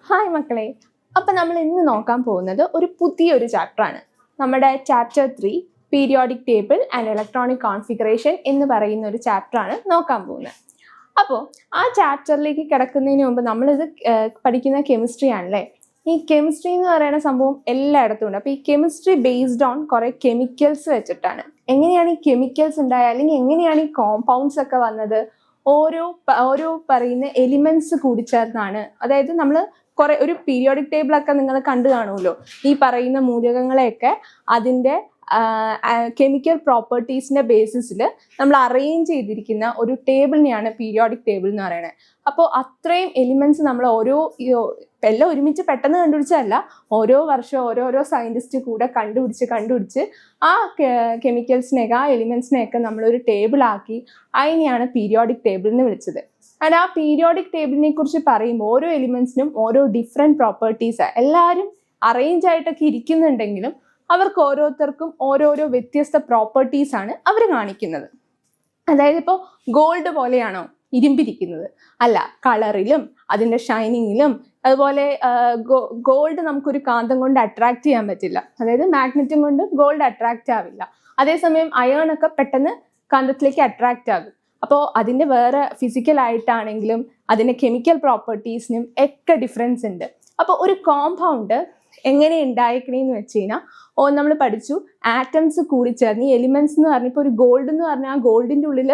Hi മക്കളെ, അപ്പം നമ്മൾ ഇന്ന് നോക്കാൻ പോകുന്നത് ഒരു പുതിയൊരു ചാപ്റ്ററാണ്. നമ്മുടെ chapter 3 periodic table and electronic configuration എന്ന് പറയുന്ന ഒരു ചാപ്റ്ററാണ് നോക്കാൻ പോകുന്നത്. അപ്പോൾ ആ ചാപ്റ്ററിലേക്ക് കിടക്കുന്നതിന് മുമ്പ് നമ്മളിത് പഠിക്കുന്ന കെമിസ്ട്രി ആണല്ലേ. ഈ കെമിസ്ട്രി എന്ന് പറയുന്ന സംഭവം എല്ലായിടത്തും ഉണ്ട്. അപ്പോൾ ഈ കെമിസ്ട്രി ബേസ്ഡ് ഓൺ കുറേ കെമിക്കൽസ് വെച്ചിട്ടാണ്. എങ്ങനെയാണ് ഈ കെമിക്കൽസ് ഉണ്ടായത്, അല്ലെങ്കിൽ എങ്ങനെയാണ് ഈ കോമ്പൗണ്ട്സ് ഒക്കെ വന്നത്, ഓരോ പറയുന്ന എലിമെന്റ്സ് കൂടിച്ചേർന്നാണ്. അതായത് നമ്മൾ ഒരു പീരിയോഡിക് ടേബിൾ ഒക്കെ നിങ്ങൾ കണ്ടു കാണുമല്ലോ. ഈ പറയുന്ന മൂലകങ്ങളെയൊക്കെ അതിൻ്റെ കെമിക്കൽ പ്രോപ്പർട്ടീസിന്റെ ബേസിസിൽ നമ്മൾ അറേഞ്ച് ചെയ്തിരിക്കുന്ന ഒരു ടേബിളിനെയാണ് പീരിയോഡിക് ടേബിൾ എന്ന് പറയുന്നത്. അപ്പോൾ അത്രയും എലിമെന്റ്സ് നമ്മൾ എല്ലാം ഒരുമിച്ച് പെട്ടെന്ന് കണ്ടുപിടിച്ചതല്ല, ഓരോ വർഷം ഓരോരോ സയന്റിസ്റ്റ് കൂടെ കണ്ടുപിടിച്ച് ആ കെമിക്കൽസിനെയൊക്കെ ആ എലിമെന്റ്സിനെയൊക്കെ നമ്മളൊരു ടേബിളാക്കി അതിനെയാണ് പീരിയോഡിക് ടേബിൾ എന്ന് വിളിച്ചത്. ആൻഡ് ആ പീരിയോഡിക് ടേബിളിനെ കുറിച്ച് പറയുമ്പോൾ ഓരോ എലിമെന്റ്സിനും ഓരോ ഡിഫറെൻറ്റ് പ്രോപ്പർട്ടീസാണ്. എല്ലാവരും അറേഞ്ച് ആയിട്ടൊക്കെ ഇരിക്കുന്നുണ്ടെങ്കിലും അവർക്ക് ഓരോരുത്തർക്കും ഓരോരോ വ്യത്യസ്ത പ്രോപ്പർട്ടീസാണ് അവർ കാണിക്കുന്നത്. അതായത് ഇപ്പോൾ ഗോൾഡ് പോലെയാണോ ഇരുമ്പിരിക്കുന്നത്? അല്ല, കളറിലും അതിൻ്റെ ഷൈനിങ്ങിലും. അതുപോലെ ഗോൾഡ് നമുക്കൊരു കാന്തം കൊണ്ട് അട്രാക്ട് ചെയ്യാൻ പറ്റില്ല, അതായത് മാഗ്നറ്റും കൊണ്ട് ഗോൾഡ് അട്രാക്റ്റ് ആവില്ല. അതേസമയം അയേൺ ഒക്കെ പെട്ടെന്ന് കാന്തത്തിലേക്ക് അട്രാക്റ്റ് ആകും. അപ്പോൾ അതിൻ്റെ വേറെ ഫിസിക്കലായിട്ടാണെങ്കിലും അതിൻ്റെ കെമിക്കൽ പ്രോപ്പർട്ടീസിനും ഒക്കെ ഡിഫറൻസ് ഉണ്ട്. അപ്പോൾ ഒരു കോമ്പൗണ്ട് എങ്ങനെ ഉണ്ടായിരിക്കണേന്ന് വെച്ച് കഴിഞ്ഞാൽ നമ്മൾ പഠിച്ചു, ആറ്റംസ് കൂടിച്ചേർന്ന് ഈ എലിമെന്റ്സ് എന്ന് പറഞ്ഞാൽ ഇപ്പോൾ ഒരു ഗോൾഡ് എന്ന് പറഞ്ഞാൽ ആ ഗോൾഡിൻ്റെ ഉള്ളിൽ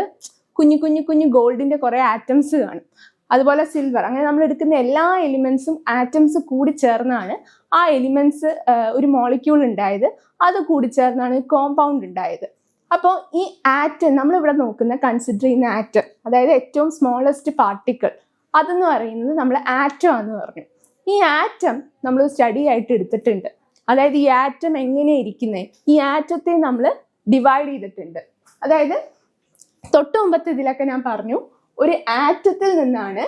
കുഞ്ഞു ഗോൾഡിൻ്റെ കുറേ ആറ്റംസ് കാണും. അതുപോലെ സിൽവർ, അങ്ങനെ നമ്മൾ എടുക്കുന്ന എല്ലാ എലിമെന്റ്സും ആറ്റംസ് കൂടി ചേർന്നാണ് ആ എലിമെന്റ്സ് ഒരു മോളിക്യൂൾ ഉണ്ടായത്. അത് കൂടി ചേർന്നാണ് കോമ്പൗണ്ട് ഉണ്ടായത്. അപ്പോൾ ഈ ആറ്റം നമ്മളിവിടെ കൺസിഡർ ചെയ്യുന്ന ആറ്റം, അതായത് ഏറ്റവും സ്മോളസ്റ്റ് പാർട്ടിക്കിൾ, അതെന്ന് പറയുന്നത് നമ്മൾ ആറ്റം ആണെന്ന് പറഞ്ഞു. ഈ ആറ്റം നമ്മൾ സ്റ്റഡി ആയിട്ട് എടുത്തിട്ടുണ്ട്. അതായത് ഈ ആറ്റം എങ്ങനെയാണ് ഇരിക്കുന്നത്, ഈ ആറ്റത്തെ നമ്മൾ ഡിവൈഡ് ചെയ്തിട്ടുണ്ട്. അതായത് തൊട്ട് മുമ്പത്തെ ഇതിലൊക്കെ ഞാൻ പറഞ്ഞു, ഒരു ആറ്റത്തിൽ നിന്നാണ്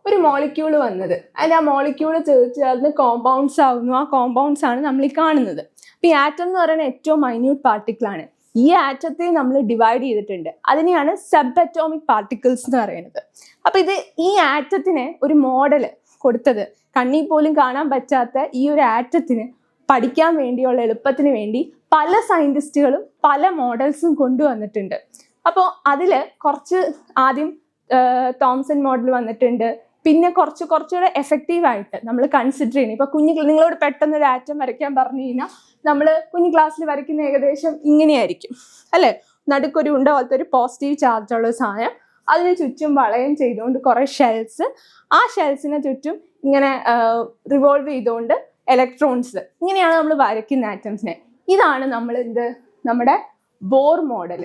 ഒരു മോളിക്യൂൾ വന്നത്. അതിന് ആ മോളിക്യൂൾ ചേർന്ന് കോമ്പൗണ്ട്സ് ആവുന്നു. ആ കോമ്പൗണ്ട്സ് ആണ് നമ്മൾ ഈ കാണുന്നത്. അപ്പോൾ ഈ ആറ്റം എന്ന് പറയുന്നത് ഏറ്റവും മൈന്യൂട്ട് പാർട്ടിക്കിളാണ്. ഈ ആറ്റത്തെ നമ്മൾ ഡിവൈഡ് ചെയ്തിട്ടുണ്ട്. അതിനെയാണ് സബ് അറ്റോമിക് പാർട്ടിക്കിൾസ് എന്ന് പറയുന്നത്. അപ്പോൾ ഈ ആറ്റത്തിന് ഒരു മോഡല് കൊടുത്തത്, കണ്ണിൽ പോലും കാണാൻ പറ്റാത്ത ഈ ഒരു ആറ്റത്തിന് പഠിക്കാൻ വേണ്ടിയുള്ള എളുപ്പത്തിന് വേണ്ടി പല സയന്റിസ്റ്റുകളും പല മോഡൽസും കൊണ്ടുവന്നിട്ടുണ്ട്. അപ്പോൾ അതിൽ കുറച്ച് ആദ്യം തോംസൺ മോഡൽ വന്നിട്ടുണ്ട്. പിന്നെ കുറച്ചുകൂടെ എഫക്റ്റീവായിട്ട് നമ്മൾ കൺസിഡർ ചെയ്യണം. ഇപ്പോൾ നിങ്ങളോട് പെട്ടെന്ന് ഒരു ആറ്റം വരയ്ക്കാൻ പറഞ്ഞു കഴിഞ്ഞാൽ നമ്മൾ കുഞ്ഞു ക്ലാസ്സിൽ വരയ്ക്കുന്ന ഏകദേശം ഇങ്ങനെയായിരിക്കും അല്ലേ. നടുക്കൊരു ഉണ്ട പോലത്തെ ഒരു പോസിറ്റീവ് ചാർജുള്ള സാധനം, അതിന് ചുറ്റും വളയം ചെയ്തുകൊണ്ട് കുറേ ഷെൽസ്, ആ ഷെൽസിന് ചുറ്റും ഇങ്ങനെ റിവോൾവ് ചെയ്തുകൊണ്ട് ഇലക്ട്രോൺസ്, ഇങ്ങനെയാണ് നമ്മൾ വരയ്ക്കുന്ന ആറ്റംസിനെ. ഇതാണ് നമ്മുടെ ബോർ മോഡൽ.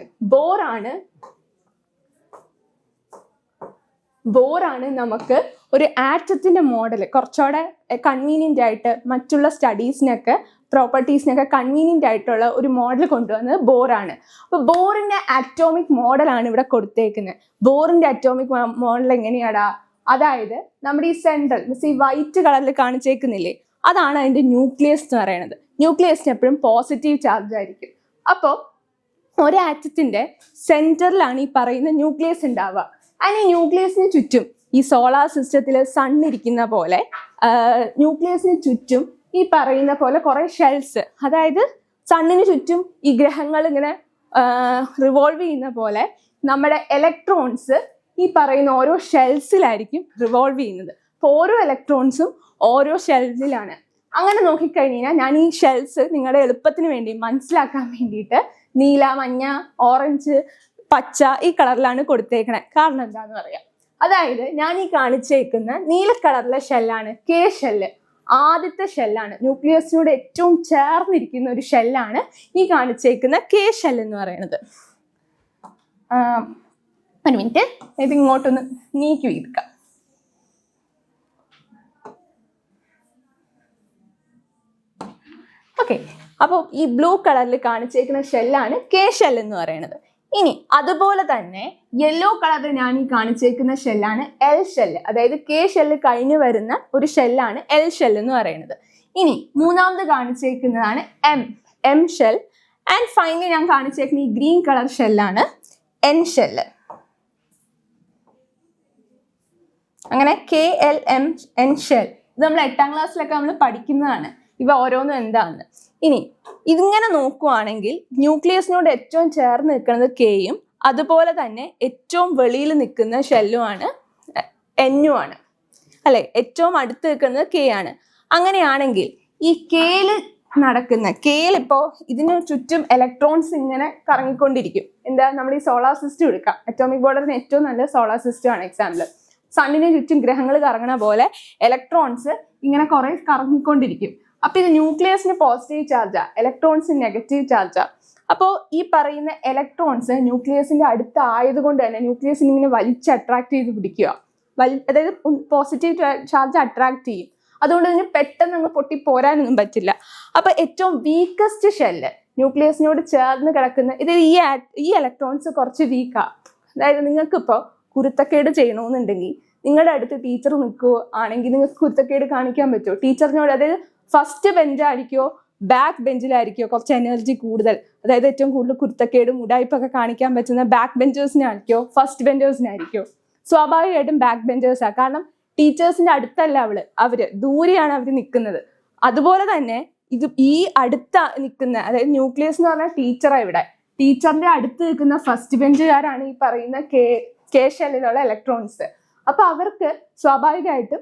ബോറാണ് നമുക്ക് ഒരു ആറ്റത്തിന്റെ മോഡൽ കുറച്ചുകൂടെ കൺവീനിയൻ്റ് ആയിട്ട് മറ്റുള്ള സ്റ്റഡീസിനൊക്കെ പ്രോപ്പർട്ടീസിനൊക്കെ കൺവീനിയൻ്റ് ആയിട്ടുള്ള ഒരു മോഡൽ കൊണ്ടുവന്നത് ബോറാണ്. അപ്പോൾ ബോറിന്റെ അറ്റോമിക് മോഡലാണ് ഇവിടെ കൊടുത്തേക്കുന്നത്. ബോറിന്റെ അറ്റോമിക് മോഡൽ എങ്ങനെയാടാ? അതായത് നമ്മുടെ ഈ സെൻട്രൽ ഈ വൈറ്റ് കളറിൽ കാണിച്ചേക്കുന്നില്ലേ, അതാണ് അതിന്റെ ന്യൂക്ലിയസ് എന്ന് പറയുന്നത്. ന്യൂക്ലിയസിന് എപ്പോഴും പോസിറ്റീവ് ചാർജ് ആയിരിക്കും. അപ്പോൾ ഒരു ആറ്റത്തിന്റെ സെന്ററിലാണ് ഈ പറയുന്ന ന്യൂക്ലിയസ് ഉണ്ടാവുക. അതിന് ന്യൂക്ലിയസിന് ചുറ്റും ഈ സോളാർ സിസ്റ്റത്തിൽ സൺ ഇരിക്കുന്ന പോലെ ന്യൂക്ലിയസിന് ചുറ്റും ഈ പറയുന്ന പോലെ കുറേ ഷെൽസ്, അതായത് സണ്ണിന് ചുറ്റും ഈ ഗ്രഹങ്ങൾ ഇങ്ങനെ റിവോൾവ് ചെയ്യുന്ന പോലെ നമ്മുടെ ഇലക്ട്രോൺസ് ഈ പറയുന്ന ഓരോ ഷെൽസിലായിരിക്കും റിവോൾവ് ചെയ്യുന്നത്. അപ്പോൾ ഓരോ ഇലക്ട്രോൺസും ഓരോ ഷെൽസിലാണ്. അങ്ങനെ നോക്കിക്കഴിഞ്ഞാൽ ഞാൻ ഈ ഷെൽസ് നിങ്ങളുടെ എളുപ്പത്തിന് വേണ്ടി മനസ്സിലാക്കാൻ വേണ്ടിയിട്ട് നീല, മഞ്ഞ, ഓറഞ്ച്, പച്ച ഈ കളറിലാണ് കൊടുത്തേക്കണേ. കാരണം എന്താണെന്ന് പറയാം. അതായത് ഞാൻ ഈ കാണിച്ചേക്കുന്ന നീല കളറിലെ ഷെല്ലാണ് കെ ഷെല്ല്. ആദ്യത്തെ ഷെല്ലാണ്, ന്യൂക്ലിയസിനോട് ഏറ്റവും ചേർന്നിരിക്കുന്ന ഒരു ഷെല്ലാണ് ഈ കാണിച്ചേക്കുന്ന കെ ഷെൽ എന്ന് പറയുന്നത്. ഒരു മിനിറ്റ്, ഇത് ഇങ്ങോട്ടൊന്ന് നീക്കി വീർക്കാം. ഓക്കെ, അപ്പോൾ ഈ ബ്ലൂ കളറിൽ കാണിച്ചേക്കുന്ന ഷെല്ലാണ് കെ ഷെൽ എന്ന് പറയുന്നത്. ഇനി അതുപോലെ തന്നെ യെല്ലോ കളറിൽ ഞാൻ ഈ കാണിച്ചേക്കുന്ന ഷെല്ലാണ് എൽ ഷെല്ല്. അതായത് കെ ഷെല്ല് കഴിഞ്ഞ് വരുന്ന ഒരു ഷെല്ലാണ് എൽ ഷെല്ല് എന്ന് പറയുന്നത്. ഇനി മൂന്നാമത് കാണിച്ചേക്കുന്നതാണ് എം ഷെൽ. ആൻഡ് ഫൈനലി ഞാൻ കാണിച്ചേക്കുന്ന ഈ ഗ്രീൻ കളർ ഷെല്ലാണ് എൻ ഷെല്ല്. അങ്ങനെ KLMN ഷെൽ, ഇത് നമ്മൾ 8ാം ക്ലാസ്സിലൊക്കെ നമ്മൾ പഠിക്കുന്നതാണ് ഇവ ഓരോന്നും എന്താണെന്ന്. ഇനി ഇതിങ്ങനെ നോക്കുവാണെങ്കിൽ ന്യൂക്ലിയസിനോട് ഏറ്റവും ചേർന്ന് നിൽക്കുന്നത് കെയും അതുപോലെ തന്നെ ഏറ്റവും വെളിയിൽ നിൽക്കുന്ന ഷെല്ലുമാണ് എന്നും ആണ് അല്ലെ. ഏറ്റവും അടുത്ത് നിൽക്കുന്നത് കെ ആണ്. അങ്ങനെയാണെങ്കിൽ ഈ കെയിൽ ഇപ്പോൾ ഇതിന് ചുറ്റും ഇലക്ട്രോൺസ് ഇങ്ങനെ കറങ്ങിക്കൊണ്ടിരിക്കും. എന്താ, നമ്മൾ ഈ സോളാർ സിസ്റ്റം എടുക്കാം. അറ്റോമിക് ബോർഡറിന് ഏറ്റവും നല്ല സോളാർ സിസ്റ്റം ആണ് എക്സാമ്പിൾ. സണ്ണിന് ചുറ്റും ഗ്രഹങ്ങൾ കറങ്ങണ പോലെ ഇലക്ട്രോൺസ് ഇങ്ങനെ കുറെ കറങ്ങിക്കൊണ്ടിരിക്കും. അപ്പൊ ഇത് ന്യൂക്ലിയസിന് പോസിറ്റീവ് ചാർജാ, ഇലക്ട്രോൺസിന് നെഗറ്റീവ് ചാർജാ. അപ്പോൾ ഈ പറയുന്ന ഇലക്ട്രോൺസ് ന്യൂക്ലിയസിന്റെ അടുത്ത് ആയതുകൊണ്ട് തന്നെ ന്യൂക്ലിയസിന് ഇങ്ങനെ വലിച്ച് അട്രാക്ട് ചെയ്ത് പിടിക്കുക. അതായത് പോസിറ്റീവ് ചാർജ് അട്രാക്ട് ചെയ്യും. അതുകൊണ്ട് തന്നെ പെട്ടെന്ന് അങ്ങ് പൊട്ടി പോരാനൊന്നും പറ്റില്ല. അപ്പൊ ഏറ്റവും വീക്കസ്റ്റ് ഷെല്ല് ന്യൂക്ലിയസിനോട് ചേർന്ന് കിടക്കുന്ന ഇത് ഈ ഇലക്ട്രോൺസ് കുറച്ച് വീക്കാ. അതായത് നിങ്ങൾക്കിപ്പോൾ കുരുത്തക്കേട് ചെയ്യണമെന്നുണ്ടെങ്കിൽ നിങ്ങളുടെ അടുത്ത് ടീച്ചർ നിൽക്കുകയോ ആണെങ്കിൽ നിങ്ങൾക്ക് കുരുത്തക്കേട് കാണിക്കാൻ പറ്റുമോ? ടീച്ചറിനോട്, അതായത് ഫസ്റ്റ് ബെഞ്ചായിരിക്കോ ബാക്ക് ബെഞ്ചിലായിരിക്കോ കുറച്ച് എനർജി കൂടുതൽ, അതായത് ഏറ്റവും കൂടുതൽ കുരുത്തക്കേടും ഉടായ്പൊക്കെ കാണിക്കാൻ പറ്റുന്ന ബാക്ക് ബെഞ്ചേഴ്സിനായിരിക്കോ ഫസ്റ്റ് ബെഞ്ചേഴ്സിനായിരിക്കോ? സ്വാഭാവികമായിട്ടും ബാക്ക് ബെഞ്ചേഴ്സാ. കാരണം ടീച്ചേഴ്സിന്റെ അടുത്തല്ല അവര് ദൂരെയാണ് അവർ നിൽക്കുന്നത്. അതുപോലെ തന്നെ ഈ അടുത്ത നിൽക്കുന്ന, അതായത് ന്യൂക്ലിയസ് എന്ന് പറഞ്ഞാൽ ടീച്ചറാ. ഇവിടെ ടീച്ചറിന്റെ അടുത്ത് നിൽക്കുന്ന ഫസ്റ്റ് ബെഞ്ചുകാരാണ് ഈ പറയുന്ന കെ ഷെല്ലിലുള്ള ഇലക്ട്രോൺസ്. അപ്പൊ അവർക്ക് സ്വാഭാവികമായിട്ടും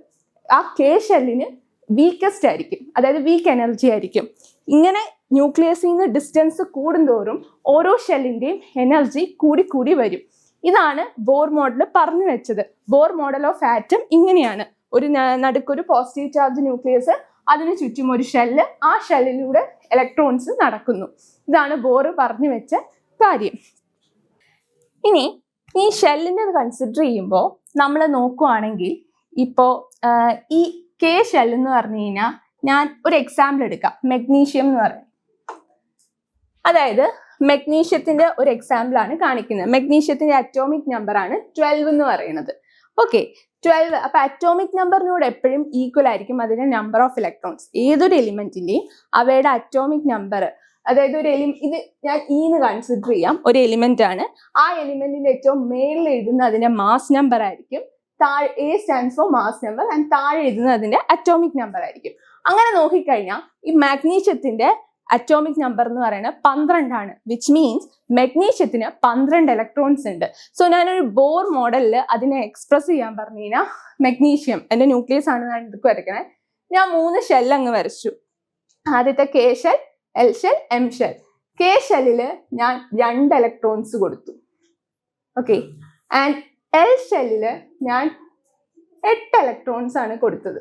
ആ കെ ഷെല്ലിന് വീക്കസ്റ്റ് ആയിരിക്കും, അതായത് വീക്ക് എനർജി ആയിരിക്കും. ഇങ്ങനെ ന്യൂക്ലിയസിൽ നിന്ന് ഡിസ്റ്റൻസ് കൂടുന്തോറും ഓരോ ഷെല്ലിന്റെയും എനർജി കൂടി വരും. ഇതാണ് ബോർ മോഡൽ പറഞ്ഞു വെച്ചത്. ബോർ മോഡൽ ഓഫ് ആറ്റം ഇങ്ങനെയാണ്. ഒരു നടുക്കൊരു പോസിറ്റീവ് ചാർജ് ന്യൂക്ലിയസ്, അതിന് ചുറ്റും ഒരു ഷെല്ല്, ആ ഷെല്ലിലൂടെ ഇലക്ട്രോൺസ് നടക്കുന്നു. ഇതാണ് ബോർ പറഞ്ഞു വെച്ച കാര്യം. ഇനി ഈ ഷെല്ലിനെ കൺസിഡർ ചെയ്യുമ്പോൾ നമ്മൾ നോക്കുവാണെങ്കിൽ ഇപ്പോൾ ഈ കെ ഷെൽ എന്ന് പറഞ്ഞു കഴിഞ്ഞാൽ, ഞാൻ ഒരു എക്സാമ്പിൾ എടുക്കാം. മെഗ്നീഷ്യം എന്ന് പറയും. അതായത് മെഗ്നീഷ്യത്തിന്റെ ഒരു എക്സാമ്പിൾ ആണ് കാണിക്കുന്നത്. മെഗ്നീഷ്യത്തിന്റെ അറ്റോമിക് നമ്പർ ആണ് 12 എന്ന് പറയുന്നത്. ഓക്കെ, 12. അപ്പൊ അറ്റോമിക് നമ്പറിനോട് എപ്പോഴും ഈക്വൽ ആയിരിക്കും അതിന്റെ നമ്പർ ഓഫ് ഇലക്ട്രോൺസ്. ഏതൊരു എലിമെന്റിന്റെയും അവയുടെ അറ്റോമിക് നമ്പർ, അതായത് ഇത് ഞാൻ എന്ന് കൺസിഡർ ചെയ്യാം, ഒരു എലിമെന്റ് ആണ്. ആ എലിമെന്റിന്റെ ഏറ്റവും മേളിൽ എഴുതുന്ന അതിന്റെ മാസ് നമ്പർ ആയിരിക്കും. A stands for mass number and താഴെ എഴുതുന്നത് അതിന്റെ അറ്റോമിക് നമ്പർ ആയിരിക്കും. അങ്ങനെ നോക്കിക്കഴിഞ്ഞാൽ ഈ മാഗ്നീഷ്യത്തിന്റെ അറ്റോമിക് നമ്പർ എന്ന് പറയുന്നത് 12 ആണ്. വിച്ച് മീൻസ് മെഗ്നീഷ്യത്തിന് 12 ഇലക്ട്രോൺസ് ഉണ്ട്. സോ ഞാനൊരു ബോർ മോഡലിൽ അതിനെ എക്സ്പ്രസ് ചെയ്യാൻ പറഞ്ഞു കഴിഞ്ഞാൽ, മെഗ്നീഷ്യം എന്റെ ന്യൂക്ലിയസ് ആണ് ഞാൻ ഇതൊക്കെ വരയ്ക്കണേ. ഞാൻ 3 ഷെൽ അങ്ങ് വരച്ചു. ആദ്യത്തെ K shell, L shell, M shell. K ഷെല്ലില് ഞാൻ 2 ഇലക്ട്രോൺസ് കൊടുത്തു. ഓക്കെ, ആൻഡ് എൽ ഷെല്ലില് ഞാൻ 8 ഇലക്ട്രോൺസ് ആണ് കൊടുത്തത്.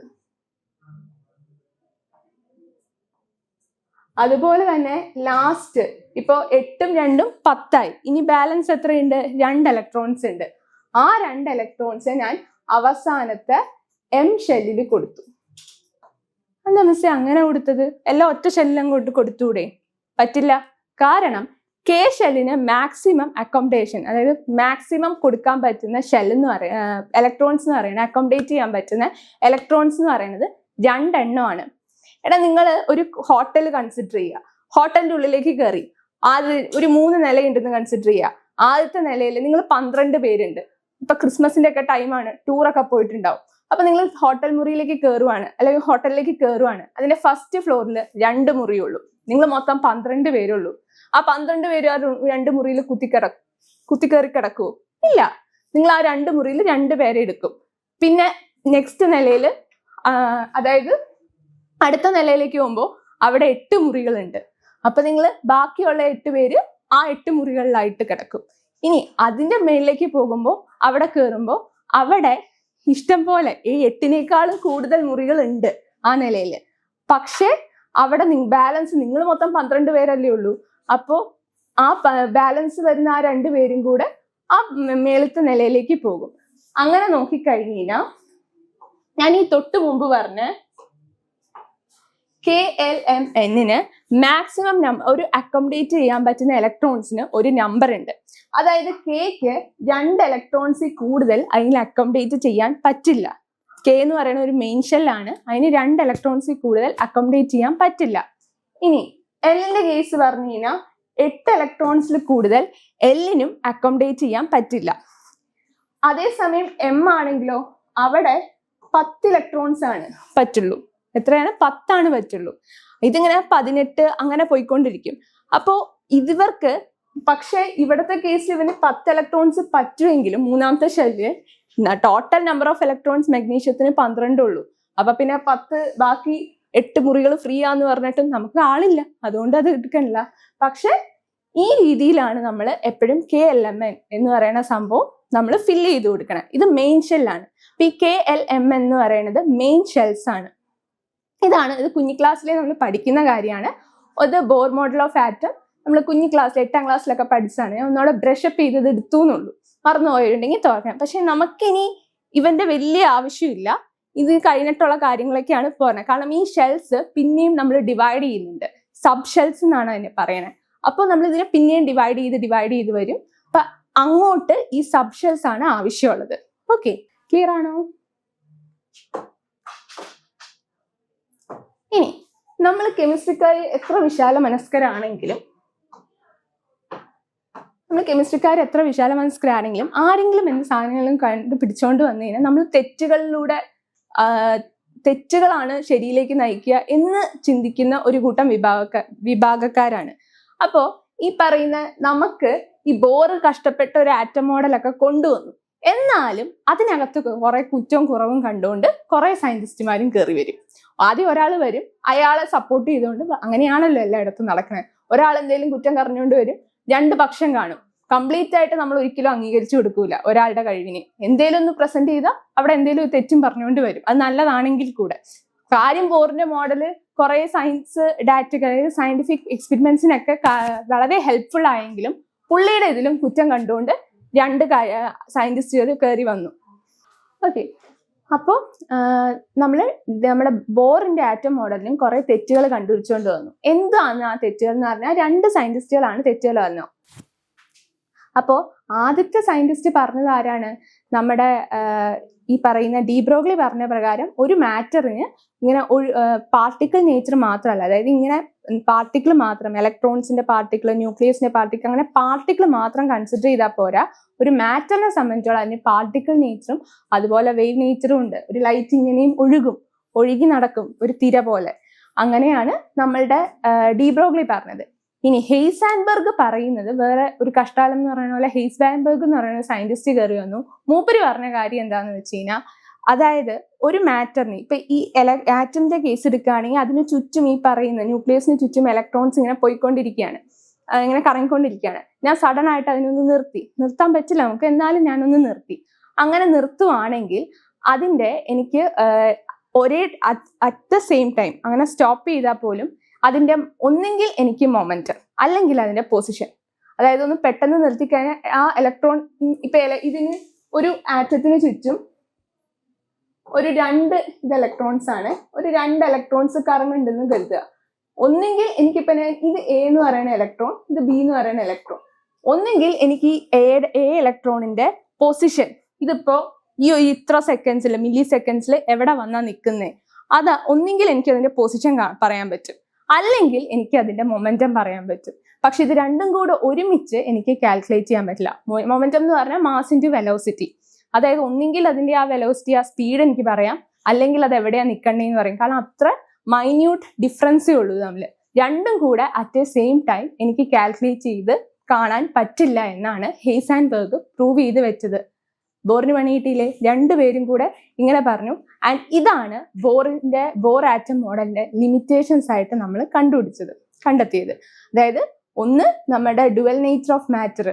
അതുപോലെ തന്നെ ലാസ്റ്റ് ഇപ്പോ 8ഉം 2ഉം 10ആയി. ഇനി ബാലൻസ് എത്രയുണ്ട്? 2 ഇലക്ട്രോൺസ് ഉണ്ട്. ആ 2 ഇലക്ട്രോൺസ് ഞാൻ അവസാനത്തെ എം ഷെല്ലിൽ കൊടുത്തു. എന്താ മിസ്സേ അങ്ങനെ കൊടുത്തത്? എല്ലാം ഒറ്റ ഷെല്ലിലും കൊണ്ട് കൊടുത്തൂടെ? പറ്റില്ല. കാരണം കെ ഷെല്ലിന് മാക്സിമം അക്കോമഡേഷൻ, അതായത് മാക്സിമം കൊടുക്കാൻ പറ്റുന്ന ഷെല്ലെന്ന് ഇലക്ട്രോൺസ് എന്ന് പറയുന്നത്, അക്കോമഡേറ്റ് ചെയ്യാൻ പറ്റുന്ന ഇലക്ട്രോൺസ് എന്ന് പറയുന്നത് 2 എണ്ണമാണ്. എടാ, നിങ്ങൾ ഒരു ഹോട്ടൽ കൺസിഡർ ചെയ്യുക. ഹോട്ടലിന്റെ ഉള്ളിലേക്ക് കയറി, ഒരു 3 നിലയുണ്ടെന്ന് കൺസിഡർ ചെയ്യുക. ആദ്യത്തെ നിലയിൽ നിങ്ങൾ 12 പേരുണ്ട്. ഇപ്പൊ ക്രിസ്മസിന്റെ ഒക്കെ ടൈമാണ്, ടൂറൊക്കെ പോയിട്ടുണ്ടാവും. അപ്പൊ നിങ്ങൾ ഹോട്ടൽ മുറിയിലേക്ക് കയറുവാണ്, അല്ലെങ്കിൽ ഹോട്ടലിലേക്ക് കയറുവാണ്. അതിന്റെ ഫസ്റ്റ് ഫ്ലോറിൽ 2 മുറിയുള്ളൂ. നിങ്ങൾ മൊത്തം 12 പേരുള്ളൂ. ആ 12 പേര് ആ 2 മുറിയിൽ കുത്തിക്കയറി കിടക്കുവോ? ഇല്ല. നിങ്ങൾ ആ 2 മുറിയിൽ 2 പേരെ എടുക്കും. പിന്നെ നെക്സ്റ്റ് നിലയിൽ, അതായത് അടുത്ത നിലയിലേക്ക് പോകുമ്പോൾ അവിടെ 8 മുറികളുണ്ട്. അപ്പൊ നിങ്ങൾ ബാക്കിയുള്ള 8 പേര് ആ 8 മുറികളിലായിട്ട് കിടക്കും. ഇനി അതിന്റെ മേളിലേക്ക് പോകുമ്പോൾ, അവിടെ കയറുമ്പോൾ അവിടെ ഇഷ്ടം പോലെ ഈ 8നേക്കാളും കൂടുതൽ മുറികൾ ഉണ്ട് ആ നിലയിൽ. പക്ഷെ അവിടെ ബാലൻസ്, നിങ്ങൾ മൊത്തം 12 പേരല്ലേ ഉള്ളൂ. അപ്പോ ആ ബാലൻസ് വരുന്ന ആ 2 പേരും കൂടെ ആ മേളത്തെ നിലയിലേക്ക് പോകും. അങ്ങനെ നോക്കിക്കഴിഞ്ഞാൽ ഞാൻ ഈ തൊട്ട് മുമ്പ് പറഞ്ഞ KLMN മാക്സിമം ഒരു അക്കോമഡേറ്റ് ചെയ്യാൻ പറ്റുന്ന ഇലക്ട്രോൺസിന് ഒരു നമ്പർ ഉണ്ട്. അതായത് കെക്ക് 2 ഇലക്ട്രോൺസിൽ കൂടുതൽ അതിൽ അക്കോമഡേറ്റ് ചെയ്യാൻ പറ്റില്ല. കെ എന്ന് പറയുന്ന ഒരു മെയിൻ ഷെല്ലാണ്, അതിന് 2 ഇലക്ട്രോൺസിൽ കൂടുതൽ അക്കോമഡേറ്റ് ചെയ്യാൻ പറ്റില്ല. ഇനി എല്ലിന്റെ കേസ് പറഞ്ഞു കഴിഞ്ഞാൽ 8 ഇലക്ട്രോൺസിൽ കൂടുതൽ എല്ലിനും അക്കോമഡേറ്റ് ചെയ്യാൻ പറ്റില്ല. അതേസമയം എം ആണെങ്കിലോ അവിടെ 10 ഇലക്ട്രോൺസ് ആണ് പറ്റുള്ളൂ. എത്രയാണ്? 10 പറ്റുള്ളൂ. ഇതിങ്ങനെ 18 അങ്ങനെ പോയിക്കൊണ്ടിരിക്കും. അപ്പോ ഇവർക്ക് പക്ഷെ ഇവിടത്തെ കേസിൽ ഇവന് 10 ഇലക്ട്രോൺസ് പറ്റുമെങ്കിലും മൂന്നാമത്തെ ഷെല്ലിൽ ടോട്ടൽ നമ്പർ ഓഫ് ഇലക്ട്രോൺസ് മഗ്നീഷ്യത്തിന് 12 ഉള്ളൂ. അപ്പൊ പിന്നെ 10 ബാക്കി 8 മുറികൾ ഫ്രീ ആന്ന് പറഞ്ഞിട്ടും നമുക്ക് ആളില്ല, അതുകൊണ്ട് അത് എടുക്കണില്ല. പക്ഷെ ഈ രീതിയിലാണ് നമ്മൾ എപ്പോഴും KLMN എന്ന് പറയുന്ന സംഭവം നമ്മൾ ഫില്ല് ചെയ്ത് കൊടുക്കണം. ഇത് മെയിൻ ഷെല്ലാണ്. അപ്പൊ ഈ KLMN എന്ന് പറയുന്നത് മെയിൻ ഷെൽസ് ആണ്. ഇത് കുഞ്ഞു ക്ലാസ്സിലെ നമ്മൾ പഠിക്കുന്ന കാര്യമാണ്. അത് ബോർ മോഡൽ ഓഫ് ആറ്റം നമ്മൾ കുഞ്ഞു ക്ലാസ്സിൽ 8ാം ക്ലാസ്സിലൊക്കെ പഠിച്ചാണ്. ഞാൻ ഒന്നുകൂടെ ബ്രഷപ്പ് ചെയ്തത് എടുത്തു എന്നുള്ളൂ, മറന്നു പോയിട്ടുണ്ടെങ്കിൽ തുറക്കണം. പക്ഷെ നമുക്കിനി ഇവന്റെ വലിയ ആവശ്യമില്ല, ഇത് കഴിഞ്ഞിട്ടുള്ള കാര്യങ്ങളൊക്കെയാണ് പറഞ്ഞത്. കാരണം ഈ ഷെൽസ് പിന്നെയും നമ്മൾ ഡിവൈഡ് ചെയ്യുന്നുണ്ട്, സബ് ഷെൽസ് എന്നാണ് അതിനെ പറയണത്. അപ്പോൾ നമ്മൾ ഇതിനെ പിന്നെയും ഡിവൈഡ് ചെയ്ത് വരും. അപ്പൊ അങ്ങോട്ട് ഈ സബ് ഷെൽസ് ആണ് ആവശ്യമുള്ളത്. ഓക്കെ, ക്ലിയർ ആണോ? ഇനി നമ്മൾ കെമിസ്ട്രിക്കാർ എത്ര വിശാല മനസ്കരാണെങ്കിലും ആരെങ്കിലും എന്ത് സാധനങ്ങളും കണ്ടുപിടിച്ചോണ്ട് വന്നു കഴിഞ്ഞാൽ നമ്മൾ തെറ്റുകളാണ് ശരിയിലേക്ക് നയിക്കുക എന്ന് ചിന്തിക്കുന്ന ഒരു കൂട്ടം വിഭാഗക്കാരാണ്. അപ്പോ ഈ പറയുന്ന നമുക്ക് ഈ ബോർ കഷ്ടപ്പെട്ട ഒരു ആറ്റം മോഡലൊക്കെ കൊണ്ടുവന്നു, എന്നാലും അതിനകത്ത് കുറെ കുറ്റവും കുറവും കണ്ടുകൊണ്ട് കുറെ സയന്റിസ്റ്റുമാരും കയറി വരും. ആദ്യം ഒരാൾ വരും, അയാളെ സപ്പോർട്ട് ചെയ്തുകൊണ്ട്, അങ്ങനെയാണല്ലോ എല്ലായിടത്തും നടക്കുന്നത്. ഒരാൾ എന്തെങ്കിലും കുറ്റം പറഞ്ഞുകൊണ്ട് വരും, 2 പക്ഷം കാണും. കംപ്ലീറ്റ് ആയിട്ട് നമ്മൾ ഒരിക്കലും അംഗീകരിച്ചു കൊടുക്കൂല ഒരാളുടെ കഴിവിനെ. എന്തേലും ഒന്ന് പ്രസന്റ് ചെയ്താൽ അവിടെ എന്തെങ്കിലും ഒരു തെറ്റും പറഞ്ഞുകൊണ്ട് വരും, അത് നല്ലതാണെങ്കിൽ കൂടെ. കാര്യം ബോറിന്റെ മോഡല് കുറെ സയൻസ് ഡാറ്റ, സയന്റിഫിക് എക്സ്പെരിമെന്റ്സിനൊക്കെ വളരെ ഹെൽപ്ഫുൾ ആയെങ്കിലും പുള്ളിയുടെ ഇതിലും കുറ്റം കണ്ടുകൊണ്ട് 2 സയന്റിസ്റ്റുകൾ കയറി വന്നു. ഓക്കെ, അപ്പോൾ നമ്മുടെ ബോറിന്റെ ആറ്റം മോഡലിനും കുറെ തെറ്റുകൾ കണ്ടുപിടിച്ചുകൊണ്ട് വന്നു. എന്താണ് ആ തെറ്റുകൾ എന്ന് പറഞ്ഞാൽ 2 സയന്റിസ്റ്റുകളാണ് തെറ്റുകൾ വന്നു. അപ്പോ ആദ്യത്തെ സയന്റിസ്റ്റ് പറഞ്ഞത് ആരാണ്? നമ്മുടെ ഈ പറയുന്ന ഡി ബ്രോഗ്ലി പറഞ്ഞ പ്രകാരം ഒരു മാറ്ററിന് ഇങ്ങനെ പാർട്ടിക്കിൾ നേച്ചർ മാത്രമല്ല, അതായത് ഇങ്ങനെ പാർട്ടിക്കിൾ മാത്രം, ഇലക്ട്രോൺസിന്റെ പാർട്ടിക്കിൾ, ന്യൂക്ലിയസിന്റെ പാർട്ടിക്കിൾ, അങ്ങനെ പാർട്ടിക്കിൾ മാത്രം കൺസിഡർ ചെയ്താൽ പോരാ. ഒരു മാറ്ററിനെ സംബന്ധിച്ചോളം അതിന് പാർട്ടിക്കിൾ നേച്ചറും അതുപോലെ വേവ് നേച്ചറും ഉണ്ട്. ഒരു ലൈറ്റ് ഇങ്ങനെയും ഒഴുകി നടക്കും ഒരു തിര പോലെ. അങ്ങനെയാണ് നമ്മളുടെ ഡി ബ്രോഗ്ലി പറഞ്ഞത്. ഇനി ഹെയ്സാൻബർഗ് പറയുന്നത് വേറെ ഒരു കഷ്ടാലം എന്ന് പറയുന്ന പോലെ. ഹെയ്സാൻബർഗ് എന്ന് പറയുന്ന സയന്റിസ്റ്റ് കയറി വന്നു. മൂപ്പര് പറഞ്ഞ കാര്യം എന്താണെന്ന് വെച്ച് കഴിഞ്ഞാൽ, അതായത് ഒരു മാറ്ററിന് ഇപ്പൊ ഈ ആറ്റമിന്റെ കേസ് എടുക്കുകയാണെങ്കിൽ അതിന് ചുറ്റും ഈ പറയുന്ന ന്യൂക്ലിയസിന് ചുറ്റും ഇലക്ട്രോൺസ് ഇങ്ങനെ പോയിക്കൊണ്ടിരിക്കുകയാണ്, ഇങ്ങനെ കറങ്ങിക്കൊണ്ടിരിക്കുകയാണ്. ഞാൻ സഡൻ ആയിട്ട് അതിനൊന്ന് നിർത്താൻ പറ്റില്ല നമുക്ക്, എന്നാലും ഞാനൊന്ന് നിർത്തി. അങ്ങനെ നിർത്തുവാണെങ്കിൽ അതിന്റെ എനിക്ക് ഒരേ അറ്റ് ദ സെയിം ടൈം അങ്ങനെ സ്റ്റോപ്പ് ചെയ്താൽ പോലും അതിന്റെ ഒന്നെങ്കിൽ എനിക്ക് മൊമെന്റം അല്ലെങ്കിൽ അതിന്റെ പൊസിഷൻ, അതായത് ഒന്ന് പെട്ടെന്ന് നിർത്തിക്കഴിഞ്ഞാൽ ആ ഇലക്ട്രോൺ ഇപ്പൊ ഇതിന് ഒരു ആറ്റത്തിന് ചുറ്റും ഒരു 2 ഇലക്ട്രോൺസ് ആണ്, ഒരു 2 ഇലക്ട്രോൺസ് കറങ്ങുന്നുണ്ടെന്ന് കരുതുക. ഒന്നെങ്കിൽ എനിക്കിപ്പോ ഇത് എ എന്ന് പറയുന്ന ഇലക്ട്രോൺ, ഇത് ബി എന്ന് പറയുന്ന ഇലക്ട്രോൺ, ഒന്നെങ്കിൽ എനിക്ക് എ ഇലക്ട്രോണിന്റെ പൊസിഷൻ ഇതിപ്പോ ഈ ഇത്ര സെക്കൻഡ്സിൽ, മില്ലി സെക്കൻഡ്സിൽ എവിടെ വന്നാ നിൽക്കുന്നേ, അത് ഒന്നെങ്കിൽ എനിക്ക് അതിന്റെ പൊസിഷൻ പറയാൻ പറ്റും, അല്ലെങ്കിൽ എനിക്ക് അതിന്റെ മൊമെന്റം പറയാൻ പറ്റും. പക്ഷെ ഇത് രണ്ടും കൂടെ ഒരുമിച്ച് എനിക്ക് കാൽക്കുലേറ്റ് ചെയ്യാൻ പറ്റില്ല. മൊമെന്റം എന്ന് പറഞ്ഞാൽ മാസ് ഇൻറ്റു വെലോസിറ്റി. അതായത് ഒന്നെങ്കിൽ അതിന്റെ ആ വെലോസിറ്റി, ആ സ്പീഡ് എനിക്ക് പറയാം, അല്ലെങ്കിൽ അത് എവിടെയാ നിൽക്കണ്ടേന്ന് പറയും. കാരണം അത്ര മൈന്യൂട്ട് ഡിഫറൻസേ ഉള്ളൂ തമ്മിൽ. രണ്ടും കൂടെ അറ്റ് എ സെയിം ടൈം എനിക്ക് കാൽക്കുലേറ്റ് ചെയ്ത് കാണാൻ പറ്റില്ല എന്നാണ് ഹെയ്സാൻബർഗ് പ്രൂവ് ചെയ്ത് വെച്ചത്. ബോറിന് പണിയിട്ടില്ലേ? രണ്ടുപേരും കൂടെ ഇങ്ങനെ പറഞ്ഞു. ആൻഡ് ഇതാണ് ബോർ ആറ്റം മോഡലിന്റെ ലിമിറ്റേഷൻസ് ആയിട്ട് നമ്മൾ കണ്ടെത്തിയത്. അതായത് ഒന്ന്, നമ്മുടെ dual nature of matter.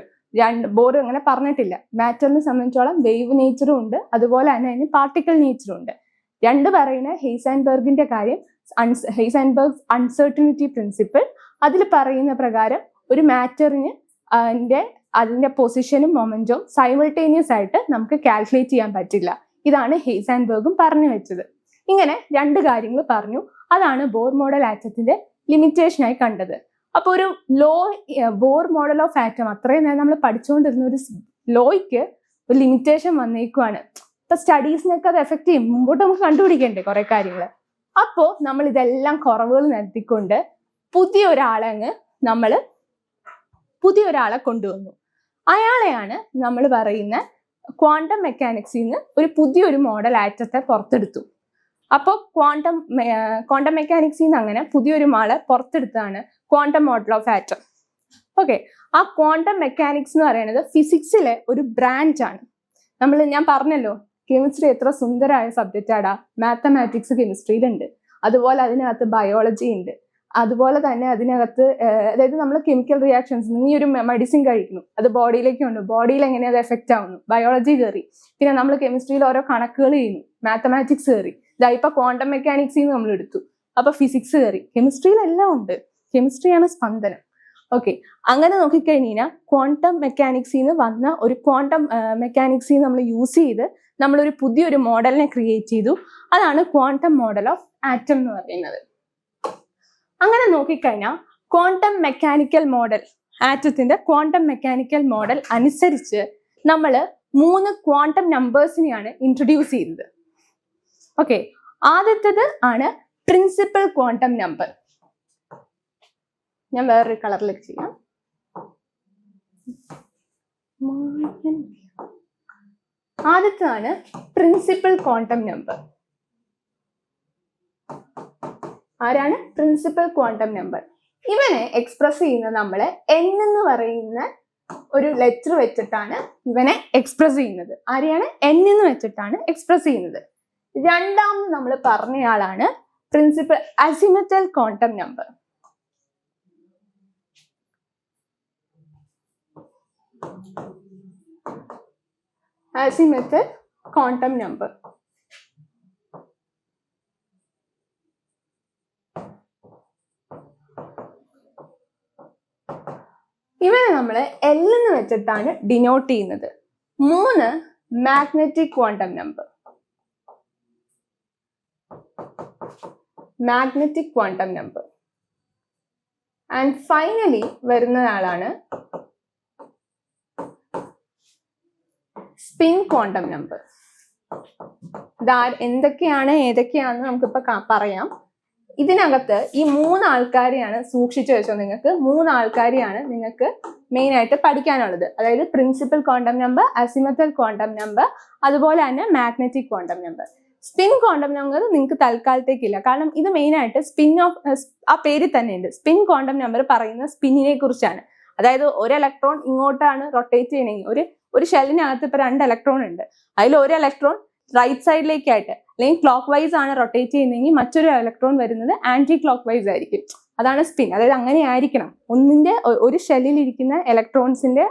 Bohr അങ്ങനെ പറഞ്ഞിട്ടില്ല. മാറ്ററിനെ സംബന്ധിച്ചോളം വേവ് നേച്ചറും ഉണ്ട്, അതുപോലെ തന്നെ അതിന് പാർട്ടിക്കിൾ നേച്ചറും ഉണ്ട്. പറയുന്ന ഹെയ്സാൻബർഗിന്റെ കാര്യം, ഹെയ്സാൻബർഗ് അൺസർട്ടനിറ്റി പ്രിൻസിപ്പിൾ, അതിൽ പറയുന്ന പ്രകാരം ഒരു മാറ്ററിന് അതിന്റെ പൊസിഷനും മൊമെന്റും സൈമിൾട്ടേനിയസ് ആയിട്ട് നമുക്ക് കാൽക്കുലേറ്റ് ചെയ്യാൻ പറ്റില്ല. ഇതാണ് ഹെയ്സാൻബർഗും പറഞ്ഞു വെച്ചത്. ഇങ്ങനെ 2 കാര്യങ്ങൾ പറഞ്ഞു. അതാണ് ബോർ മോഡൽ ആറ്റത്തിന്റെ ലിമിറ്റേഷൻ ആയി കണ്ടത്. അപ്പൊ ഒരു ബോർ മോഡൽ ഓഫ് ആറ്റം, അത്രയും നേരം നമ്മൾ പഠിച്ചുകൊണ്ടിരുന്ന ഒരു ലോയ്ക്ക് ഒരു ലിമിറ്റേഷൻ വന്നേക്കുവാണ്. ഇപ്പൊ സ്റ്റഡീസിനൊക്കെ അത് എഫക്ട് ചെയ്യും. മുമ്പോട്ട് നമുക്ക് കണ്ടുപിടിക്കണ്ടേ കുറെ കാര്യങ്ങൾ. അപ്പോ നമ്മൾ ഇതെല്ലാം കുറവുകൾ നിർത്തിക്കൊണ്ട് പുതിയ ഒരാളെ കൊണ്ടുവന്നു. അയാളെയാണ് നമ്മൾ പറയുന്ന ക്വാണ്ടം മെക്കാനിക്സിൽ നിന്ന് ഒരു പുതിയൊരു മോഡൽ ആറ്റത്തെ പുറത്തെടുത്തു. അപ്പോൾ ക്വാണ്ടം മെക്കാനിക്സിൽ നിന്ന് അങ്ങനെ പുതിയൊരു പുറത്തെടുത്താണ് quantum model of atom. Okay, ആ ക്വാണ്ടം മെക്കാനിക്സ് എന്ന് പറയുന്നത് ഫിസിക്സിലെ ഒരു ബ്രാഞ്ചാണ്. ഞാൻ പറഞ്ഞല്ലോ കെമിസ്ട്രി എത്ര സുന്ദരമായ സബ്ജക്റ്റാടാ. മാത്തമാറ്റിക്സ് കെമിസ്ട്രിയിലുണ്ട്, അതുപോലെ അതിനകത്ത് ബയോളജി ഉണ്ട്, അതുപോലെ തന്നെ അതിനകത്ത് അതായത് നമ്മൾ കെമിക്കൽ റിയാക്ഷൻസ്, നീ ഒരു മെഡിസിൻ കഴിക്കുന്നു, അത് ബോഡിയിലേക്ക് ഉണ്ട്, ബോഡിയിൽ എങ്ങനെ അത് എഫക്റ്റ് ആവുന്നു, ബയോളജി കയറി. പിന്നെ നമ്മൾ കെമിസ്ട്രിയിൽ ഓരോ കണക്കുകൾ ചെയ്യുന്നു, മാത്തമാറ്റിക്സ് കയറി. ഇപ്പൊ ക്വാണ്ടം മെക്കാനിക്സിൽ നിന്ന് നമ്മൾ എടുത്തു, അപ്പൊ ഫിസിക്സ് കയറി. കെമിസ്ട്രിയിലെല്ലാം ഉണ്ട്, കെമിസ്ട്രിയാണ് സ്പന്ദനം. ഓക്കെ, അങ്ങനെ നോക്കിക്കഴിഞ്ഞാൽ ക്വാണ്ടം മെക്കാനിക്സിൽ നിന്ന് വന്ന ഒരു ക്വാണ്ടം മെക്കാനിക്സിൽ നമ്മൾ യൂസ് ചെയ്ത് നമ്മളൊരു പുതിയൊരു മോഡലിനെ ക്രിയേറ്റ് ചെയ്തു. അതാണ് ക്വാണ്ടം മോഡൽ ഓഫ് ആറ്റം എന്ന് പറയുന്നത്. അങ്ങനെ നോക്കിക്കഴിഞ്ഞാൽ ക്വാണ്ടം മെക്കാനിക്കൽ മോഡൽ, ആറ്റത്തിന്റെ ക്വാണ്ടം മെക്കാനിക്കൽ മോഡൽ അനുസരിച്ച് നമ്മൾ 3 ക്വാണ്ടം നമ്പേഴ്സിനെയാണ് ഇൻട്രൊഡ്യൂസ് ചെയ്തത്. ഓക്കെ, ആദ്യത്തേത് ആണ് പ്രിൻസിപ്പൽ ക്വാണ്ടം നമ്പർ. ഞാൻ വേറൊരു കളറിലേക്ക് ചെയ്യാം. ആദ്യത്തേതാണ് പ്രിൻസിപ്പൽ ക്വാണ്ടം നമ്പർ. ആരാണ് പ്രിൻസിപ്പൽ ക്വാണ്ടം നമ്പർ? ഇവനെ എക്സ്പ്രസ് ചെയ്യുന്നത് നമ്മൾ n എന്ന് പറയുന്ന ഒരു ലെറ്റർ വെച്ചിട്ടാണ് ഇവനെ എക്സ്പ്രസ് ചെയ്യുന്നത്. ആരെയാണ്? n എന്ന് വെച്ചിട്ടാണ് എക്സ്പ്രസ് ചെയ്യുന്നത്. രണ്ടാമത് നമ്മൾ പറഞ്ഞയാളാണ് principal azimuthal quantum number. azimuthal quantum number. ഇവനെ നമ്മൾ L എന്ന് വെച്ചിട്ടാണ് ഡിനോട്ട് ചെയ്യുന്നത്. 3 magnetic quantum number. Magnetic quantum number. And finally വരുന്നയാളാണ് സ്പിൻ ക്വാണ്ടം നമ്പർ. എന്തൊക്കെയാണ് ഏതൊക്കെയാണെന്ന് നമുക്കിപ്പോ പറയാം. ഇതിനകത്ത് ഈ 3 ആൾക്കാരെയാണ് സൂക്ഷിച്ചു വെച്ചോ. നിങ്ങൾക്ക് 3 ആൾക്കാരെയാണ് നിങ്ങൾക്ക് മെയിൻ ആയിട്ട് പഠിക്കാനുള്ളത്. അതായത് principal quantum number, azimuthal quantum number, അതുപോലെ തന്നെ magnetic quantum number. Spin quantum number നിങ്ങൾക്ക് തൽക്കാലത്തേക്കില്ല, കാരണം ഇത് മെയിൻ ആയിട്ട് ആ പേരിൽ തന്നെ ഉണ്ട്. സ്പിൻ ക്വാണ്ടം നമ്പർ പറയുന്ന സ്പിന്നിനെ കുറിച്ചാണ്. അതായത് ഒരു ഇലക്ട്രോൺ ഇങ്ങോട്ടാണ് റൊട്ടേറ്റ് ചെയ്യണമെങ്കിൽ ഒരു ഷെല്ലിനകത്ത് ഇപ്പൊ 2 ഇലക്ട്രോൺ ഉണ്ട്. അതിൽ ഒരു ഇലക്ട്രോൺ റൈറ്റ് സൈഡിലേക്കായിട്ട് അല്ലെങ്കിൽ ക്ലോക്ക് വൈസ് ആണ് റൊട്ടേറ്റ് ചെയ്യുന്നതെങ്കിൽ മറ്റൊരു ഇലക്ട്രോൺ വരുന്നത് ആന്റി ക്ലോക്ക് വൈസ് ആയിരിക്കും. അതാണ് സ്പിൻ. അതായത് അങ്ങനെ ആയിരിക്കണം. ഒരു ഷെല്ലിൽ ഇരിക്കുന്ന ഇലക്ട്രോൺസിന്റെ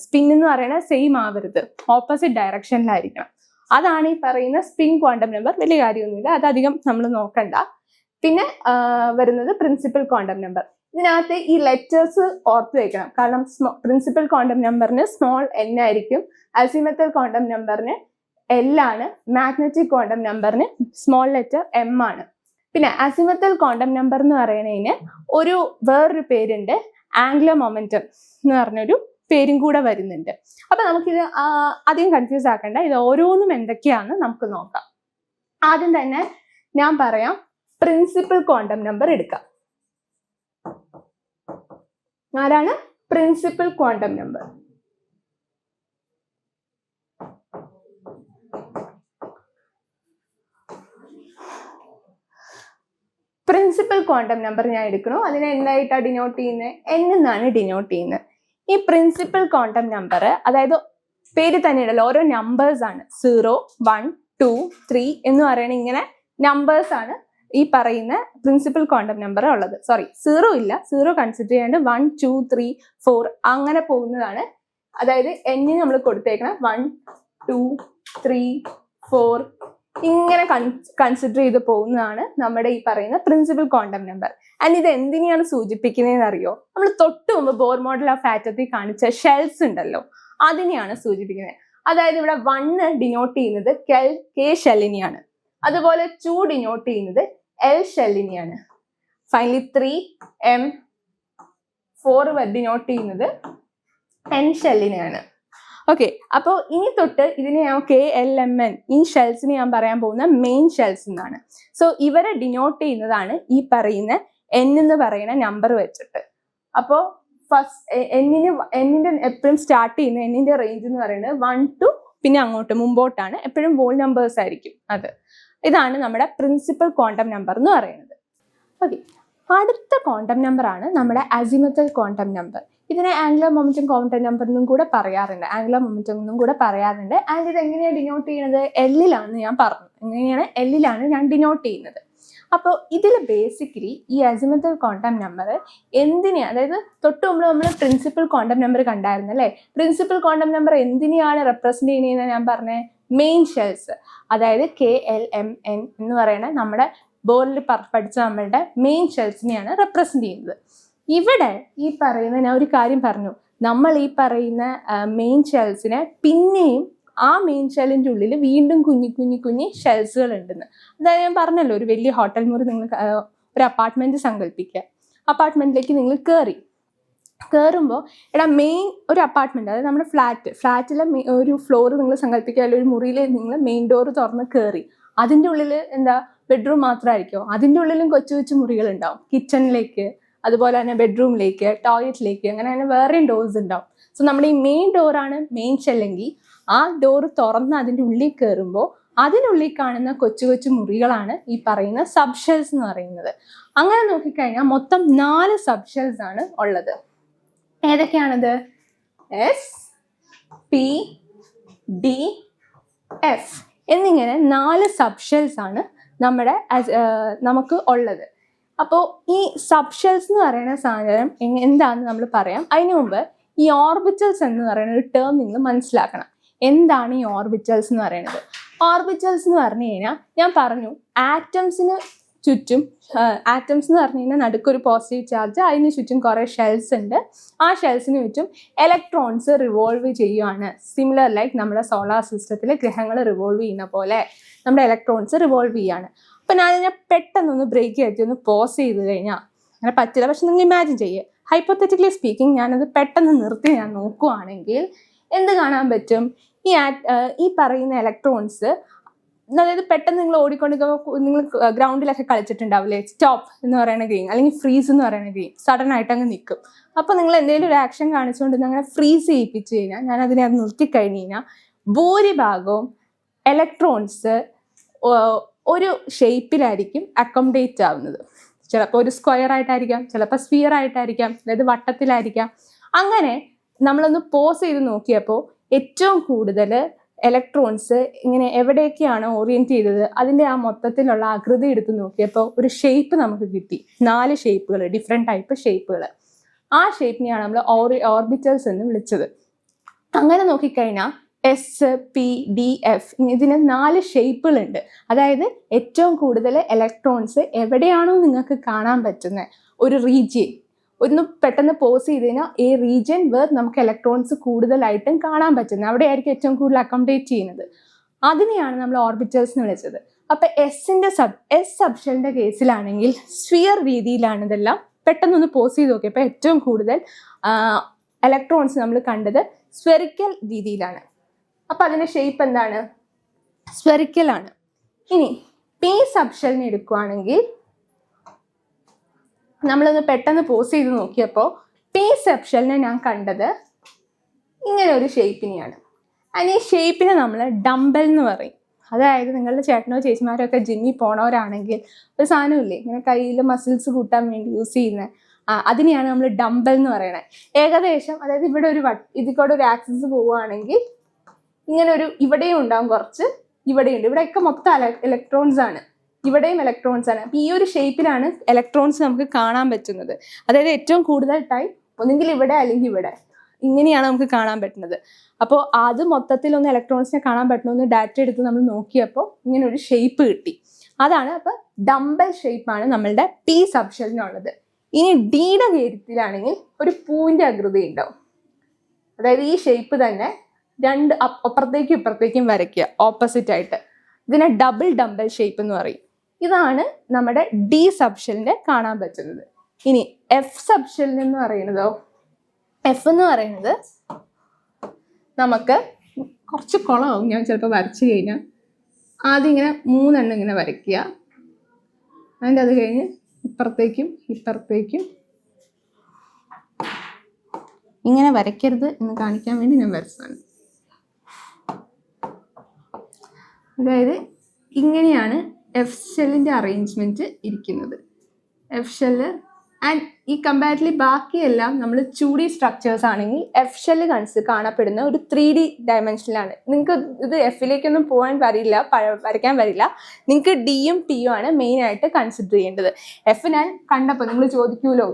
സ്പിൻ എന്ന് പറയുന്നത് സെയിം ആവരുത്, ഓപ്പോസിറ്റ് ഡയറക്ഷനിലായിരിക്കണം. അതാണ് ഈ പറയുന്ന സ്പിൻ ക്വാണ്ടം നമ്പർ. വലിയ കാര്യമൊന്നുമില്ല, അതധികം നമ്മൾ നോക്കണ്ട. പിന്നെ വരുന്നത് പ്രിൻസിപ്പൽ ക്വാണ്ടം നമ്പർ. ഇതിനകത്ത് ഈ ലെറ്റേഴ്സ് ഓർത്ത് വെക്കണം, കാരണം പ്രിൻസിപ്പൽ ക്വാണ്ടം നമ്പറിന് സ്മോൾ n ആയിരിക്കും, അസിമത്തൽ ക്വാണ്ടം നമ്പറിന് L ആണ്, മാഗ്നറ്റിക് ക്വാണ്ടം നമ്പറിന് സ്മോൾ ലെറ്റർ M ആണ്. പിന്നെ അസിമത്തൽ ക്വാണ്ടം നമ്പർ എന്ന് പറയുന്നതിന് വേറൊരു പേരുണ്ട്, ആംഗുലർ മൊമെന്റം എന്ന് പറഞ്ഞൊരു പേരും കൂടെ വരുന്നുണ്ട്. അപ്പൊ നമുക്കിത് അധികം കൺഫ്യൂസ് ആക്കണ്ട, ഇത് ഓരോന്നും എന്തൊക്കെയാണെന്ന് നമുക്ക് നോക്കാം. ആദ്യം തന്നെ ഞാൻ പറയാം, പ്രിൻസിപ്പൽ ക്വാണ്ടം നമ്പർ എടുക്കാം. ആരാണ് principal quantum number? Principal quantum number ഞാൻ എടുക്കണു. അതിനെ എന്തായിട്ടാണ് ഡിനോട്ട് ചെയ്യുന്നത്? n എന്നാണ് ഡിനോട്ട് ചെയ്യുന്നത്. ഈ പ്രിൻസിപ്പൽ ക്വാണ്ടം നമ്പർ, അതായത് പേര് തന്നെ ഉണ്ടല്ലോ, ഓരോ നമ്പേഴ്സ് ആണ്. 0, 1, 2, 3 എന്ന് പറയുന്ന ഇങ്ങനെ നമ്പേഴ്സ് ആണ് ഈ പറയുന്ന പ്രിൻസിപ്പൽ ക്വാണ്ടം നമ്പർ ഉള്ളത്. സോറി, 0 ഇല്ല, 0 കൺസിഡർ ചെയ്യാണ്ട് 1, 2, 3, 4 അങ്ങനെ പോകുന്നതാണ്. അതായത് n നമ്മൾ കൊടുത്തേക്കണം 1, 2, 3, 4 ഇങ്ങനെ കൺസിഡർ ചെയ്ത് പോകുന്നതാണ് നമ്മുടെ ഈ പറയുന്ന പ്രിൻസിപ്പൽ ക്വാണ്ടം നമ്പർ. ആൻഡ് ഇത് എന്തിനെയാണ് സൂചിപ്പിക്കുന്നതെന്ന് അറിയോ? നമ്മൾ തൊട്ട് മുമ്പ് ബോർ മോഡൽ ഓഫ് ആറ്റത്തിൽ കാണിച്ച ഷെൽസ് ഉണ്ടല്ലോ, അതിനെയാണ് സൂചിപ്പിക്കുന്നത്. അതായത് ഇവിടെ 1 ഡിനോട്ട് ചെയ്യുന്നത് K ഷെല്ലിനെയാണ്, അതുപോലെ 2 ഡിനോട്ട് ചെയ്യുന്നത് L ഷെല്ലിനെയാണ്, ഫൈനലി 3, M, 4 ഡിനോട്ട് ചെയ്യുന്നത് N ഷെല്ലിനെയാണ്. ഓക്കെ, അപ്പോൾ ഇനി തൊട്ട് ഇതിനെ ഞാൻ KLMN ഈ ഷെൽസിനെ ഞാൻ പറയാൻ പോകുന്ന മെയിൻ ഷെൽസ് എന്നാണ്. സോ ഇവരെ ഡിനോട്ട് ചെയ്യുന്നതാണ് ഈ പറയുന്ന N എന്ന് പറയുന്ന നമ്പർ വെച്ചിട്ട്. അപ്പോൾ എന്നിന്റെ എപ്പോഴും സ്റ്റാർട്ട് ചെയ്യുന്ന എന്നിന്റെ റേഞ്ച് എന്ന് പറയുന്നത് 1 to പിന്നെ അങ്ങോട്ട് മുമ്പോട്ടാണ്, എപ്പോഴും വോൾ നമ്പേഴ്സ് ആയിരിക്കും. ഇതാണ് നമ്മുടെ പ്രിൻസിപ്പൽ ക്വാണ്ടം നമ്പർ എന്ന് പറയുന്നത്. ഓക്കെ, അടുത്ത ക്വാണ്ടം നമ്പർ ആണ് നമ്മുടെ അസിമുത്തൽ ക്വാണ്ടം നമ്പർ. ഇതിനെ ആംഗുലർ മൊമെന്റം ക്വാണ്ടം നമ്പർ എന്നും കൂടെ പറയാറുണ്ട്, ആൻഡ് ഇത് എങ്ങനെയാണ് ഡിനോട്ട് ചെയ്യുന്നത്? എല്ലിലാണ് ഞാൻ പറഞ്ഞു, എല്ലിലാണ് ഞാൻ ഡിനോട്ട് ചെയ്യുന്നത്. അപ്പോൾ ഇതിൽ ബേസിക്കലി ഈ അസിമുത്തൽ ക്വാണ്ടം നമ്പർ എന്തിനെയാണ്, അതായത് തൊട്ട് മുമ്പ് നമ്മൾ പ്രിൻസിപ്പൽ ക്വാണ്ടം നമ്പർ കണ്ടായിരുന്നു അല്ലേ? പ്രിൻസിപ്പൽ ക്വാണ്ടം നമ്പർ എന്തിനെയാണ് റെപ്രസെന്റ് ചെയ്യുന്നത്? ഞാൻ പറഞ്ഞ മെയിൻ ഷെൽസ്, അതായത് KLMN എന്ന് പറയുന്ന നമ്മുടെ ബോർഡിൽ പഠിച്ച നമ്മളുടെ മെയിൻ ഷെൽസിനെയാണ് റെപ്രസെന്റ് ചെയ്യുന്നത്. ഇവിടെ ഈ പറയുന്ന, ഞാൻ ഒരു കാര്യം പറഞ്ഞു, നമ്മൾ ഈ പറയുന്ന മെയിൻ ഷെൽസിനെ പിന്നെയും ആ മെയിൻ ഷെല്ലിൻ്റെ ഉള്ളിൽ വീണ്ടും കുഞ്ഞി ഷെൽസുകൾ ഉണ്ടെന്ന്. അതായത് ഞാൻ പറഞ്ഞല്ലോ, ഒരു വലിയ ഹോട്ടൽ മുറി നിങ്ങൾ ഒരു അപ്പാർട്ട്മെന്റ് സങ്കല്പിക്കുക. അപ്പാർട്ട്മെന്റിലേക്ക് നിങ്ങൾ കയറുമ്പോൾ മെയിൻ ഒരു അപ്പാർട്ട്മെന്റ്, അതായത് നമ്മുടെ ഫ്ലാറ്റിലെ ഒരു ഫ്ലോർ നിങ്ങൾ സങ്കല്പിക്കുക, അല്ലെങ്കിൽ ഒരു മുറിയിൽ നിങ്ങൾ മെയിൻ ഡോർ തുറന്ന് കയറി, അതിൻ്റെ ഉള്ളിൽ ബെഡ്റൂം മാത്രമായിരിക്കും, അതിൻ്റെ ഉള്ളിലും കൊച്ചു മുറികൾ ഉണ്ടാവും. കിച്ചണിലേക്ക്, അതുപോലെ തന്നെ ബെഡ്റൂമിലേക്ക്, ടോയ്ലറ്റിലേക്ക്, അങ്ങനെ തന്നെ വേറെയും ഡോർസ് ഉണ്ടാവും. സോ നമ്മുടെ ഈ മെയിൻ ഡോറാണ് മെയിൻ ഷെല്ലെങ്കിൽ ആ ഡോർ തുറന്ന് അതിൻ്റെ ഉള്ളിൽ കയറുമ്പോൾ അതിനുള്ളിൽ കാണുന്ന കൊച്ചു മുറികളാണ് ഈ പറയുന്ന സബ് ഷെൽസ് എന്ന് പറയുന്നത്. അങ്ങനെ നോക്കിക്കഴിഞ്ഞാൽ മൊത്തം 4 സബ് ഷെൽസ് ആണ് ഉള്ളത്. ഏതൊക്കെയാണത്? S, P, D, F എന്നിങ്ങനെ 4 സബ് ഷെൽസ് ആണ് നമുക്ക് ഉള്ളത്. അപ്പോൾ ഈ സബ് ഷെൽസ് എന്ന് പറയുന്ന സാധനം എന്താണെന്ന് നമ്മൾ പറയാം. അതിനു മുമ്പ് ഈ ഓർബിറ്റൽസ് എന്ന് പറയുന്ന ഒരു ടേം നിങ്ങൾ മനസ്സിലാക്കണം. എന്താണ് ഈ ഓർബിറ്റൽസ് എന്ന് പറയുന്നത്? ഓർബിറ്റൽസ് എന്ന് പറഞ്ഞു കഴിഞ്ഞാൽ ഞാൻ പറഞ്ഞു, ആറ്റംസിന് ചുറ്റും, ആറ്റംസ് എന്ന് പറഞ്ഞു കഴിഞ്ഞാൽ നടുക്കൊരു പോസിറ്റീവ് ചാർജ്, അതിന് ചുറ്റും കുറേ ഷെൽസ് ഉണ്ട്. ആ ഷെൽസിന് ചുറ്റും ഇലക്ട്രോൺസ് റിവോൾവ് ചെയ്യുകയാണ്. സിമിലർ ലൈക്ക് നമ്മുടെ സോളാർ സിസ്റ്റത്തിലെ ഗ്രഹങ്ങൾ റിവോൾവ് ചെയ്യുന്ന പോലെ നമ്മുടെ ഇലക്ട്രോൺസ് റിവോൾവ് ചെയ്യുകയാണ്. അപ്പം ഞാനിതിനെ പെട്ടെന്നൊന്ന് ബ്രേക്ക് ആക്കി ഒന്ന് പോസ് ചെയ്ത് കഴിഞ്ഞാൽ, അങ്ങനെ പറ്റില്ല, പക്ഷെ നിങ്ങൾ ഇമാജിൻ ചെയ്യുക, ഹൈപ്പോത്തറ്റിക്കലി സ്പീക്കിംഗ്, ഞാനത് പെട്ടെന്ന് നിർത്തി ഞാൻ നോക്കുവാണെങ്കിൽ എന്ത് കാണാൻ പറ്റും? ഈ പറയുന്ന ഇലക്ട്രോൺസ്, അതായത് പെട്ടെന്ന് നിങ്ങൾ നിങ്ങൾ ഗ്രൗണ്ടിലൊക്കെ കളിച്ചിട്ടുണ്ടാവില്ലേ, സ്റ്റോപ്പ് എന്ന് പറയുന്ന ഗെയിം, അല്ലെങ്കിൽ ഫ്രീസ് എന്ന് പറയുന്ന ഗെയിം, സഡൻ ആയിട്ട് അങ്ങ് നിൽക്കും. അപ്പോൾ നിങ്ങൾ എന്തെങ്കിലും ഒരു ആക്ഷൻ കാണിച്ചുകൊണ്ട് അങ്ങനെ ഫ്രീസ് ചെയ്യിപ്പിച്ച് കഴിഞ്ഞാൽ, ഞാൻ അതിനെ നിർത്തിക്കഴിഞ്ഞ് കഴിഞ്ഞാൽ ഭൂരിഭാഗവും ഇലക്ട്രോൺസ് ഒരു ഷേപ്പിലായിരിക്കും അക്കോമഡേറ്റ് ആവുന്നത്. ചിലപ്പോൾ ഒരു സ്ക്വയർ ആയിട്ടായിരിക്കാം, ചിലപ്പോൾ സ്ഫിയർ ആയിട്ടായിരിക്കാം, അതായത് വട്ടത്തിലായിരിക്കാം. അങ്ങനെ നമ്മളൊന്ന് പോസ് ചെയ്ത് നോക്കിയപ്പോൾ ഏറ്റവും കൂടുതൽ ഇലക്ട്രോൺസ് ഇങ്ങനെ എവിടെയൊക്കെയാണ് ഓറിയൻറ്റ് ചെയ്തത്, അതിൻ്റെ ആ മൊത്തത്തിലുള്ള ആകൃതി എടുത്ത് നോക്കിയപ്പോൾ ഒരു ഷേപ്പ് നമുക്ക് കിട്ടി. 4 ഷേപ്പുകൾ, ഡിഫറെൻറ്റ് ടൈപ്പ് ഷേപ്പുകൾ. ആ ഷേപ്പിനെയാണ് നമ്മൾ ഓർബിറ്റൽസ് എന്ന് വിളിച്ചത്. അങ്ങനെ നോക്കിക്കഴിഞ്ഞാൽ S-P-D-F ഇതിന് 4 ഷേപ്പുകളുണ്ട്. അതായത് ഏറ്റവും കൂടുതൽ ഇലക്ട്രോൺസ് എവിടെയാണോ നിങ്ങൾക്ക് കാണാൻ പറ്റുന്ന ഒരു റീജിയൻ, ഒന്ന് പെട്ടെന്ന് പോസ് ചെയ്ത് കഴിഞ്ഞാൽ ഈ റീജിയൻ വേർ നമുക്ക് ഇലക്ട്രോൺസ് കൂടുതലായിട്ടും കാണാൻ പറ്റുന്നത്, അവിടെയായിരിക്കും ഏറ്റവും കൂടുതൽ അക്കോമഡേറ്റ് ചെയ്യുന്നത്. അതിനെയാണ് നമ്മൾ ഓർബിറ്റൽസ് എന്ന് വിളിച്ചത്. അപ്പം എസ് സബ്ഷെല്ലിൻ്റെ കേസിലാണെങ്കിൽ സ്ഫിയർ രീതിയിലാണ് ഇതെല്ലാം. പെട്ടെന്നൊന്ന് പോസ് ചെയ്ത് നോക്കിയപ്പോൾ ഏറ്റവും കൂടുതൽ ഇലക്ട്രോൺസ് നമ്മൾ കണ്ടത് സ്ഫെറിക്കൽ രീതിയിലാണ്. അപ്പം അതിൻ്റെ ഷേപ്പ് എന്താണ്? സ്ഫെറിക്കൽ ആണ്. ഇനി പി സബ്ഷെല്ലിനെ എടുക്കുകയാണെങ്കിൽ നമ്മളൊന്ന് പെട്ടെന്ന് പോസ് ചെയ്ത് നോക്കിയപ്പോൾ പി സബ്ഷെല്ലിനെ ഞാൻ കണ്ടത് ഇങ്ങനെ ഒരു ഷേപ്പിനെയാണ്. അതിന് ഈ ഷേപ്പിനെ നമ്മൾ ഡംബൽ എന്ന് പറയും. അതായത് നിങ്ങളുടെ ചേട്ടനോ ചേച്ചിമാരോ ഒക്കെ ജിമ്മിൽ പോണവരാണെങ്കിൽ ഒരു സാധനമില്ലേ ഇങ്ങനെ കയ്യിൽ മസിൽസ് കൂട്ടാൻ വേണ്ടി യൂസ് ചെയ്യുന്നത്, അതിനെയാണ് നമ്മൾ ഡംബൽ എന്ന് പറയണത്. ഏകദേശം, അതായത് ഇവിടെ ഇതിക്കൂടെ ഒരു ആക്സിസ് പോവുകയാണെങ്കിൽ ഇങ്ങനെ ഇവിടെയും ഉണ്ടാവും കുറച്ച്, ഇവിടെയുണ്ട്, ഇവിടെയൊക്കെ മൊത്തം ഇലക്ട്രോൺസ് ആണ്, ഇവിടെയും ഇലക്ട്രോൺസ് ആണ്. അപ്പോൾ ഈ ഒരു ഷേപ്പിലാണ് ഇലക്ട്രോൺസ് നമുക്ക് കാണാൻ പറ്റുന്നത്. അതായത് ഏറ്റവും കൂടുതൽ ടൈം ഒന്നുകിൽ ഇവിടെ അല്ലെങ്കിൽ ഇവിടെ, ഇങ്ങനെയാണ് നമുക്ക് കാണാൻ പറ്റുന്നത്. അപ്പോൾ അത് മൊത്തത്തിൽ ഒന്ന് ഇലക്ട്രോൺസിനെ കാണാൻ പറ്റണമെന്ന് ഡാറ്റ എടുത്ത് നമ്മൾ നോക്കിയപ്പോൾ ഇങ്ങനെ ഒരു ഷേപ്പ് കിട്ടി. അതാണ് അപ്പോൾ ഡംബൽ ഷേപ്പാണ് നമ്മളുടെ പി സബ്ഷെല്ലിനുള്ളത്. ഇനി ഡിയുടെ കാര്യത്തിലാണെങ്കിൽ ഒരു പൂവിൻ്റെ ആകൃതി ഉണ്ടാവും. അതായത് ഈ ഷേപ്പ് തന്നെ 2 അപ്പുറത്തേക്കും ഇപ്പുറത്തേക്കും വരയ്ക്കുക ഓപ്പോസിറ്റ് ആയിട്ട്. ഇതിനെ ഡബിൾ ഡംബൽ ഷേപ്പ് എന്ന് പറയും. ഇതാണ് നമ്മുടെ ഡി സബ്ഷെല്ലിൻ്റെ കാണാൻ പറ്റുന്നത്. ഇനി എഫ് സബ്ഷെല്ലിന് എന്ന് പറയുന്നതോ, എഫ് എന്ന് പറയുന്നത് നമുക്ക് കുറച്ച് കുളമാവും ഞാൻ ചിലപ്പോൾ വരച്ചു കഴിഞ്ഞാൽ. ആദ്യം ഇങ്ങനെ 3 എണ്ണം ഇങ്ങനെ വരയ്ക്കുക, അതിൻ്റെ അത് കഴിഞ്ഞ് ഇപ്പുറത്തേക്കും ഇപ്പുറത്തേക്കും ഇങ്ങനെ വരയ്ക്കരുത് എന്ന് കാണിക്കാൻ വേണ്ടി ഞാൻ വരച്ചതാണ്. അതായത് ഇങ്ങനെയാണ് എഫ് ഷെല്ലിൻ്റെ അറേഞ്ച്മെൻറ്റ് ഇരിക്കുന്നത്. എഫ് ഷെല്ല് ആൻഡ് ഈ കമ്പാരിറ്റീവ്ലി ബാക്കിയെല്ലാം നമ്മൾ 2D സ്ട്രക്ചേഴ്സ് ആണെങ്കിൽ എഫ് ഷെല്ല് കാണപ്പെടുന്ന ഒരു 3D ഡയമെൻഷനിലാണ്. നിങ്ങൾക്ക് ഇത് എഫിലേക്കൊന്നും പോകാൻ വരയ്ക്കാൻ വരില്ല. നിങ്ങൾക്ക് ഡിയും ടിയും ആണ് മെയിനായിട്ട് കൺസിഡർ ചെയ്യേണ്ടത്. എഫ് ഞാൻ കണ്ടപ്പോൾ നിങ്ങൾ ചോദിക്കൂലോ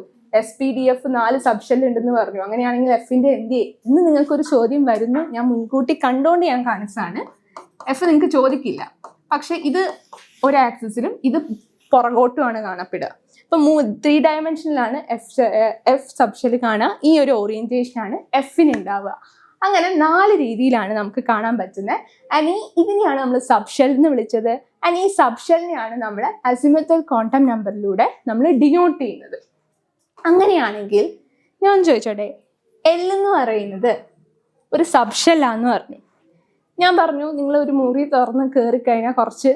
SPDF 4 സബ്ഷെല്ല് ഉണ്ടെന്ന് പറഞ്ഞു, അങ്ങനെയാണെങ്കിൽ എഫിൻ്റെ എന്ത് ഇന്ന് നിങ്ങൾക്കൊരു ചോദ്യം വരുന്നു. ഞാൻ മുൻകൂട്ടി കണ്ടുകൊണ്ട് ഞാൻ കാണിച്ചതാണ്. എഫ് നിങ്ങൾക്ക് ചോദിക്കില്ല, പക്ഷെ ഇത് ഒരു ആക്സിസിലും ഇത് പുറകോട്ടുമാണ് കാണപ്പെടുക. ഇപ്പം 3 ഡയമെൻഷനിലാണ് എഫ് സബ്ഷെല്ല് കാണുക. ഈ ഒരു ഓറിയന്റേഷനാണ് എഫിന് ഉണ്ടാവുക. അങ്ങനെ 4 രീതിയിലാണ് നമുക്ക് കാണാൻ പറ്റുന്നത്. ആൻഡ് ഇതിനെയാണ് നമ്മൾ സബ്ഷെൽ എന്ന് വിളിച്ചത്. ആൻഡ് ഈ സബ്ഷെല്ലിനെയാണ് നമ്മൾ അസിമുത്തൽ ക്വാണ്ടം നമ്പറിലൂടെ നമ്മൾ ഡിനോട്ട് ചെയ്യുന്നത്. അങ്ങനെയാണെങ്കിൽ ഞാൻ ചോദിച്ചോട്ടെ, എൽ എന്ന് പറയുന്നത് ഒരു സബ്ഷെല്ലാന്ന് പറഞ്ഞു. ഞാൻ പറഞ്ഞു നിങ്ങൾ ഒരു മുറി തുറന്ന് കയറിക്കഴിഞ്ഞാൽ കുറച്ച്